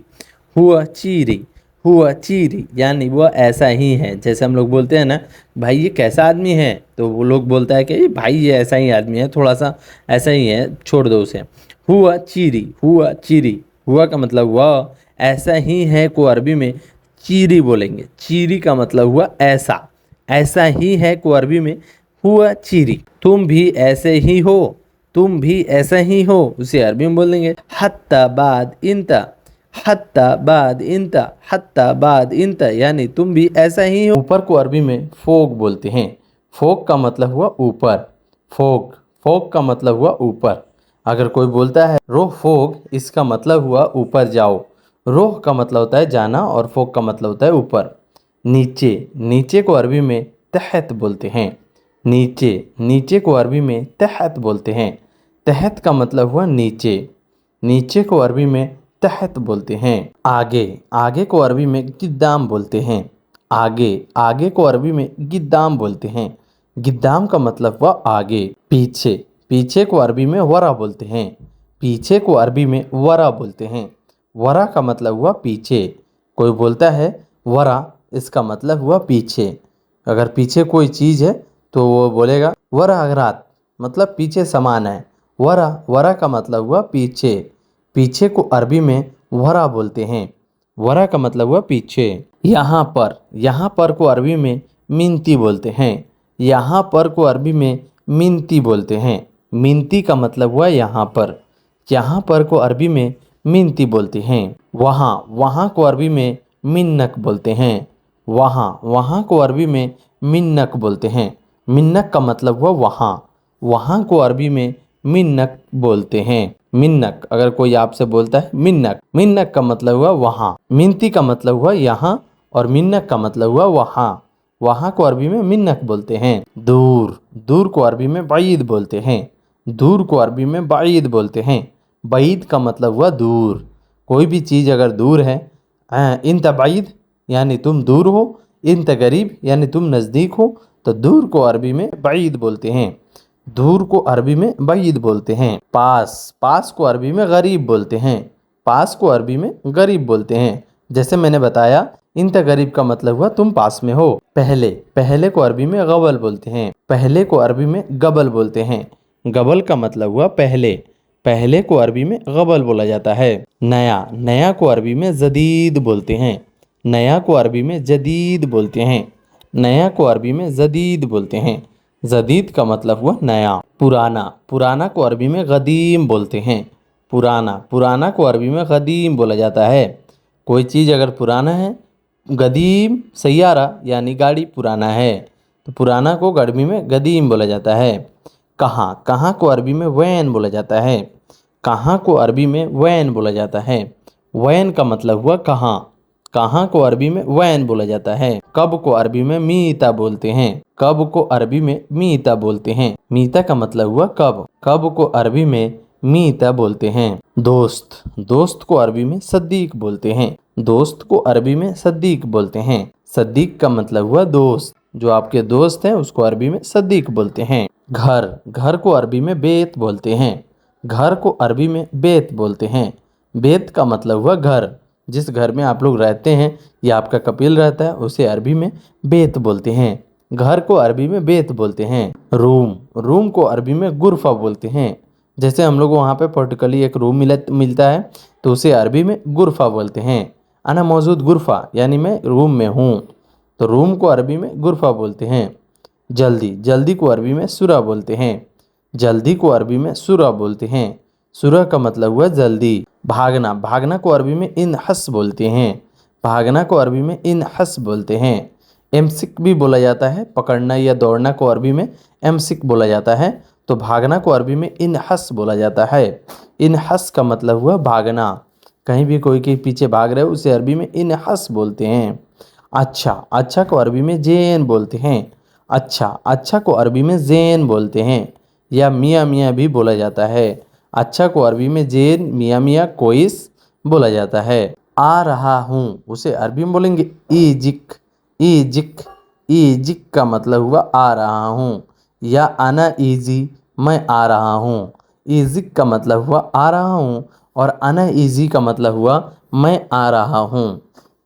हुआ चीरी, हुआ चीरी यानी वह ऐसा ही है। जैसे हम लोग बोलते हैं ना भाई ये कैसा आदमी है, तो वो लोग बोलता है कि भाई ये ऐसा ही आदमी है, थोड़ा सा ऐसा ही है, छोड़ दो उसे। हुआ चीरी, हुआ चीरी, हुआ का मतलब वह ऐसा ही है को अरबी में चीरी बोलेंगे। चीरी का मतलब हुआ ऐसा, ऐसा ही है को अरबी में हुआ चीरी। तुम भी ऐसे ही हो, तुम भी ऐसा ही हो, उसे अरबी में बोल देंगे हत्ता बाद इंता। हत्ता बाद इंता, हत्ता बाद इंता यानी तुम भी ऐसा ही हो। ऊपर को अरबी में फोक बोलते हैं। फोक का मतलब हुआ ऊपर। फोक, फोक का मतलब हुआ ऊपर। अगर कोई बोलता है रोह फोक, इसका मतलब हुआ ऊपर जाओ। रोह का मतलब होता है जाना और फोक का मतलब होता है ऊपर। नीचे, नीचे को अरबी में तहत बोलते हैं। नीचे, नीचे को अरबी में तहत बोलते हैं। तहत का मतलब हुआ नीचे। नीचे को अरबी में तहत बोलते हैं। आगे, आगे को अरबी में गिद्दाम बोलते हैं। आगे, आगे को अरबी में गिद्दाम बोलते हैं। गिद्दाम का मतलब हुआ आगे। पीछे, पीछे को अरबी में वरा बोलते हैं। पीछे को अरबी में वरा बोलते हैं। वरा का मतलब हुआ पीछे। कोई बोलता है वरा, इसका मतलब हुआ पीछे। अगर पीछे कोई चीज़ है तो वो बोलेगा वरा अगरात, मतलब पीछे समान है। वरा, वरा का मतलब हुआ पीछे। पीछे को अरबी में वरा बोलते हैं। वरा का मतलब हुआ पीछे। यहाँ पर, यहाँ पर को अरबी में मिनती बोलते हैं। यहाँ पर को अरबी में मिनती बोलते हैं। मिनती का मतलब हुआ यहाँ पर। यहाँ पर को अरबी में मिनती बोलते हैं। वहाँ, वहाँ को अरबी में मिन्नक बोलते हैं। वहाँ, वहाँ को अरबी में मिन्नक बोलते हैं। मिन्नक का मतलब हुआ वहाँ। वहाँ को अरबी में मिन्नक बोलते हैं। मिन्नक, अगर कोई आपसे बोलता है मिन्नक, मिन्नक का मतलब हुआ वहाँ। मिनती का मतलब हुआ यहाँ और मिन्नक का मतलब हुआ वहाँ। वहाँ को अरबी में मिन्नक बोलते हैं। दूर, दूर को अरबी में बईद बोलते हैं। दूर को अरबी में बईद बोलते हैं। बईद का मतलब हुआ दूर। कोई भी चीज़ अगर दूर है, इंत बईद यानी तुम दूर हो, इंत करीब यानी तुम नज़दीक हो, तो दूर को अरबी में बईद बोलते हैं। दूर को अरबी में बईद बोलते हैं। पास, पास को अरबी में गरीब बोलते हैं। पास को अरबी में गरीब बोलते हैं। जैसे मैंने बताया, इंत गरीब का मतलब हुआ तुम पास में हो। पहले, पहले को अरबी में गबल बोलते हैं। पहले को अरबी में गबल बोलते हैं। गबल का मतलब हुआ पहले। पहले को अरबी में गबल बोला जाता है। नया, नया को अरबी में जदीद बोलते हैं। नया को अरबी में जदीद बोलते हैं। नया को अरबी में जदीद बोलते हैं। जदीद का मतलब हुआ नया। पुराना, पुराना को अरबी में गदीम बोलते हैं। पुराना, पुराना को अरबी में गदीम बोला जाता है। कोई चीज़ अगर पुराना है, गदीम सैयारा यानी गाड़ी पुराना है, तो पुराना को अरबी में गदीम बोला जाता है। कहाँ, कहाँ को अरबी में वैन बोला जाता है। कहाँ को अरबी में वैन बोला जाता है। वैन का मतलब हुआ कहाँ। कहाँ को अरबी में वैन बोला जाता है। कब को अरबी में मीता बोलते हैं। कब को अरबी में मीता बोलते हैं। मीता का मतलब हुआ कब। कब को अरबी में मीता बोलते हैं। दोस्त, दोस्त को अरबी में सद्दीक बोलते हैं। दोस्त को अरबी में सद्दीक बोलते हैं। सद्दीक का मतलब हुआ दोस्त। जो आपके दोस्त हैं उसको अरबी में सद्दीक बोलते हैं। घर, घर को अरबी में बेत बोलते हैं। घर को अरबी में बेत बोलते हैं। बेत का मतलब हुआ घर। जिस घर में आप लोग रहते हैं या आपका कपिल रहता है उसे अरबी में बेत बोलते हैं। घर को अरबी में बेत बोलते हैं। रूम, रूम को अरबी में गुरफा बोलते हैं। जैसे हम लोग वहाँ पे पर्टिकुलरली एक रूम मिलता है तो उसे अरबी में गुरफा बोलते हैं। अना मौजूद गुरफा यानी मैं रूम में हूँ, तो रूम को अरबी में गुरफा बोलते हैं। जल्दी, जल्दी को अरबी में सुरा बोलते हैं। जल्दी को अरबी में सुरा बोलते हैं। सुरा का मतलब हुआ जल्दी। भागना, भागना को अरबी में इन हस बोलते हैं। भागना को अरबी में इन हस बोलते हैं। एमसिक भी बोला जाता है। पकड़ना या दौड़ना को अरबी में एमसिक बोला जाता है, तो भागना को अरबी में इन हस बोला जाता है। इन हस का मतलब हुआ भागना। कहीं भी कोई के पीछे भाग रहे हो उसे अरबी में इन हस बोलते हैं। अच्छा, अच्छा को अरबी में जैन बोलते हैं। अच्छा, अच्छा को अरबी में जैन बोलते हैं, या मियाँ मियाँ भी बोला जाता है। अच्छा को अरबी में जैन, मियाँ मियाँ, कोइस बोला जाता है। आ रहा हूँ उसे अरबी में बोलेंगे ईजिक। ईजिक, ईजिक का मतलब हुआ आ रहा हूँ, या आना ईजी, मैं आ रहा हूँ। ईजिक का मतलब हुआ आ रहा हूँ और आना ईजी का मतलब हुआ मैं आ रहा हूँ।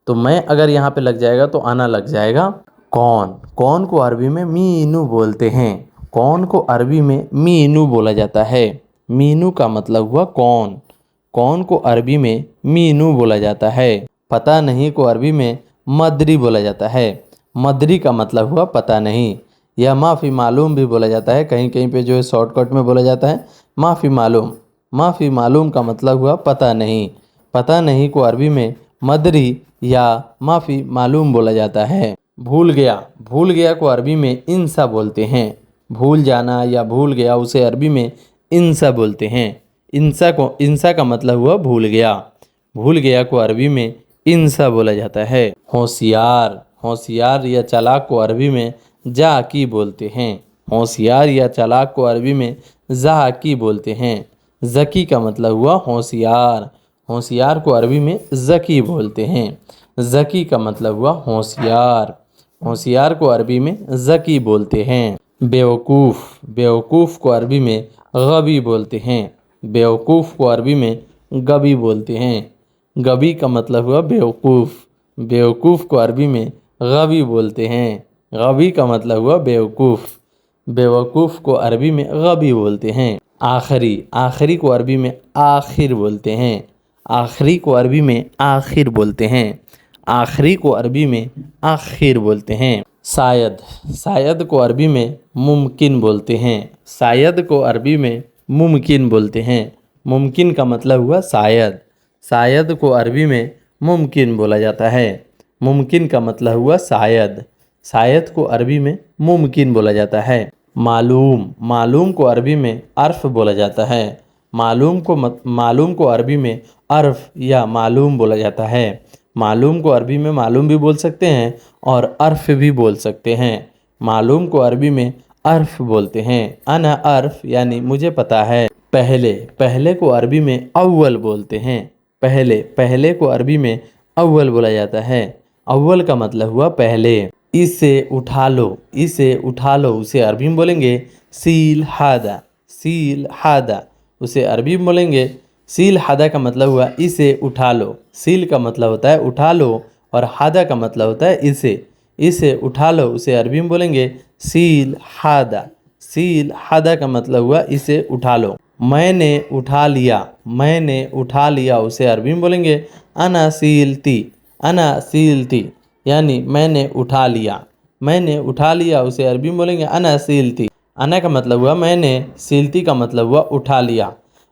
तो मैं अगर यहाँ पे लग जाएगा तो आना लग जाएगा। कौन, कौन को अरबी में मीनू बोलते हैं। कौन को अरबी में मीनू बोला जाता है। मीनू का मतलब हुआ कौन। कौन को अरबी में मीनू बोला जाता है। पता नहीं को अरबी में मदरी बोला जाता है। मदरी का मतलब हुआ पता नहीं, या माफ़ी मालूम भी बोला जाता है। कहीं कहीं पे जो है शॉर्टकट में बोला जाता है माफ़ी मालूम। माफ़ी मालूम का मतलब हुआ पता नहीं। पता नहीं को अरबी में मदरी या माफ़ी मालूम बोला जाता है। भूल गया, भूल गया को अरबी में इंसा बोलते हैं। भूल जाना या भूल गया उसे अरबी में इंसा बोलते हैं। इंसा का मतलब हुआ भूल गया। भूल गया को अरबी में इंसा बोला जाता है। होशियार, होशियार या चालाक को अरबी में जाकी बोलते हैं। होशियार या चालाक को अरबी में जाकी बोलते हैं। ज़की का मतलब हुआ होशियार। होशियार को अरबी में ज़की बोलते हैं। ज़की का मतलब हुआ होशियार। होशियार को अरबी में ज़की बोलते हैं। बेवकूफ़, बेवकूफ़ को अरबी में गबी बोलते हैं। बेवकूफ़ को अरबी में गबी बोलते हैं। गबी का मतलब हुआ बेवकूफ़। बेवकूफ़ को अरबी में गबी बोलते हैं। गबी का मतलब हुआ बेवकूफ़। बेवकूफ़ को अरबी में गबी बोलते हैं। आखिरी, आखिरी को अरबी में आखिर बोलते हैं। आखिरी को अरबी में आखिर बोलते हैं। आखिरी को अरबी में आखिर बोलते हैं। शायद, शायद को अरबी में मुमकिन बोलते हैं। शायद को अरबी में मुमकिन बोलते हैं। मुमकिन का मतलब हुआ शायद। शायद को अरबी में मुमकिन बोला जाता है। मुमकिन का मतलब हुआ शायद। शायद को अरबी में मुमकिन बोला जाता है। मालूम, मालूम को अरबी में अर्फ बोला जाता है। मालूम को अरबी में अर्फ या मालूम बोला जाता है। मालूम को अरबी में मालूम भी बोल सकते हैं और अर्फ भी बोल सकते हैं। मालूम को अरबी में अर्फ बोलते हैं। अना अर्फ यानी मुझे पता है। पहले, पहले को अरबी में अव्वल बोलते हैं। पहले, पहले को अरबी में अव्वल बोला जाता है। अव्वल का मतलब हुआ पहले। इसे उठा लो, इसे उठा लो, उसे अरबी में बोलेंगे सील हादा। सील हादा, उसे अरबी में बोलेंगे सील हादा का मतलब हुआ इसे उठा लो। सील का मतलब होता है उठा लो और हादा का मतलब होता है इसे। इसे उठा लो, उसे अरबी में बोलेंगे सील हादा। सील हादा का मतलब हुआ इसे उठा लो। मैंने उठा लिया, मैंने उठा लिया, उसे अरबी में बोलेंगे अना सीलती। अना सीलती यानी मैंने उठा लिया। मैंने उठा लिया, उसे अरबी में बोलेंगे अना सीलती। अना का मतलब हुआ मैंने, सीलती का मतलब हुआ उठा लिया।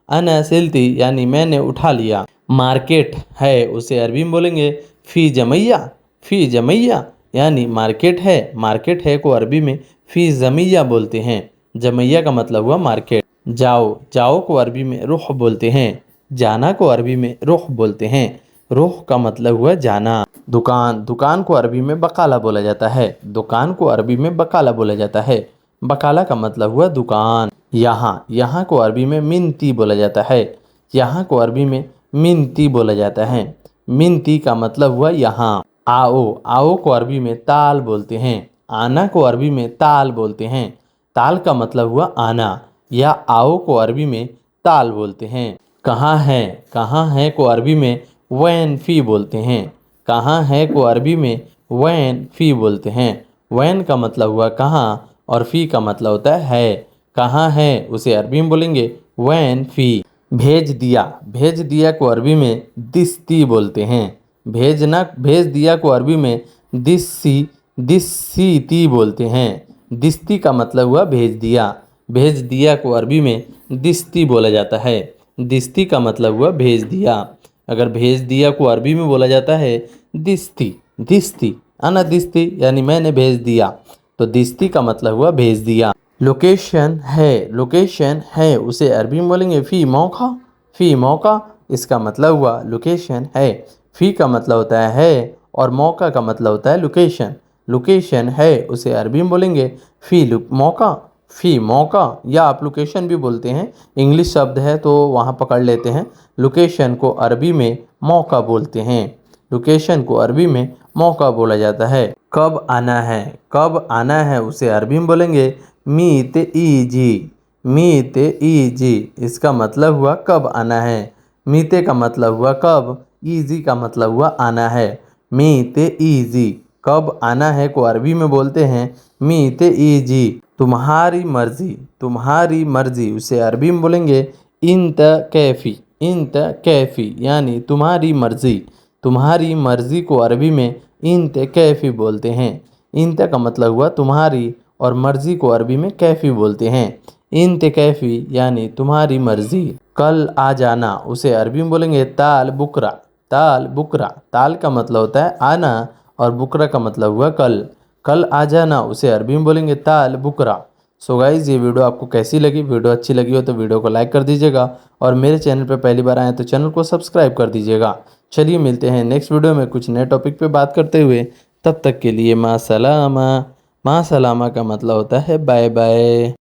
अना सिलती यानी मैंने उठा लिया। मार्केट है, उसे अरबी में बोलेंगे फ़ी जमैया। फ़ी जमैया यानी मार्केट है। मार्केट है को अरबी में फ़ी जमैया बोलते हैं। जमैया का मतलब हुआ मार्केट। जाओ, जाओ को अरबी में रुख बोलते हैं। जाना को अरबी में रुख बोलते हैं। रुख का मतलब हुआ जाना। दुकान, दुकान को अरबी में बकाला बोला जाता है। दुकान को अरबी में बकाला बोला जाता है। बकाला का मतलब हुआ दुकान। यहाँ, यहाँ को अरबी में मिनती बोला जाता है। यहाँ को अरबी में मिनती बोला जाता है। मिनती का मतलब हुआ यहाँ। आओ, आओ को अरबी में ताल बोलते हैं। आना को अरबी में ताल बोलते हैं। ताल का मतलब हुआ आना या आओ को अरबी में ताल बोलते हैं। कहाँ है को अरबी में वैन फ़ी बोलते हैं। कहाँ है को अरबी में वैन फ़ी बोलते हैं। वैन का मतलब हुआ कहाँ और फ़ी का मतलब होता है। कहाँ है उसे अरबी में बोलेंगे वैन फ़ी। भेज दिया, भेज दिया को अरबी में दिस्ती बोलते हैं। भेजना, भेज दिया को अरबी में दिस्सी, दिस्सीती बोलते हैं। दिस्ती का मतलब हुआ भेज दिया। भेज दिया को अरबी में दिस्ती बोला जाता है। दिस्ती का मतलब हुआ भेज दिया। अगर भेज दिया को अरबी में बोला जाता है दिस्ती। दिस्ती, अना दिस्ती यानी मैंने भेज दिया, तो दिस्ती का मतलब हुआ भेज दिया। लोकेशन है, लोकेशन है, उसे अरबी में बोलेंगे फ़ी मौका। फ़ी मौका, इसका मतलब हुआ लोकेशन है। फ़ी का मतलब होता है और मौका का मतलब होता है लोकेशन। लोकेशन है, उसे अरबी में बोलेंगे फ़ी मौका। फ़ी मौका या आप लोकेशन भी बोलते हैं, इंग्लिश शब्द है तो वहाँ पकड़ लेते हैं। लोकेशन को अरबी में मौका बोलते हैं। लोकेशन को अरबी में मौका बोला जाता है। कब आना है, कब आना है, उसे अरबी में बोलेंगे मीत ईजी। मीत ईजी, इसका मतलब हुआ कब आना है। मीते का मतलब हुआ कब, ईजी का मतलब हुआ आना है। मीत ईजी, कब आना है को अरबी में बोलते हैं मीत ईजी। तुम्हारी मर्जी, तुम्हारी मर्जी, उसे अरबी में बोलेंगे इंत कैफ़ी। इंत कैफ़ी यानी तुम्हारी मर्जी। तुम्हारी मर्जी को अरबी में इंत कैफ़ी बोलते हैं। इंत का मतलब हुआ तुम्हारी और मर्जी को अरबी में कैफ़ी बोलते हैं। इंत कैफ़ी यानी तुम्हारी मर्जी। कल आ जाना, उसे अरबी में बोलेंगे ताल बुकरा। ताल बुकरा, ताल का मतलब होता है आना और बुकरा का मतलब हुआ कल। कल आ जाना, उसे अरबी में बोलेंगे ताल बुकरा। सो गाइज़, ये वीडियो आपको कैसी लगी? वीडियो अच्छी लगी हो तो वीडियो को लाइक कर दीजिएगा और मेरे चैनल पर पहली बार आए तो चैनल को सब्सक्राइब कर दीजिएगा। चलिए मिलते हैं नेक्स्ट वीडियो में कुछ नए टॉपिक पे बात करते हुए। तब तक के लिए माँ सलामा। माँ सलामा का मतलब होता है बाय बाय।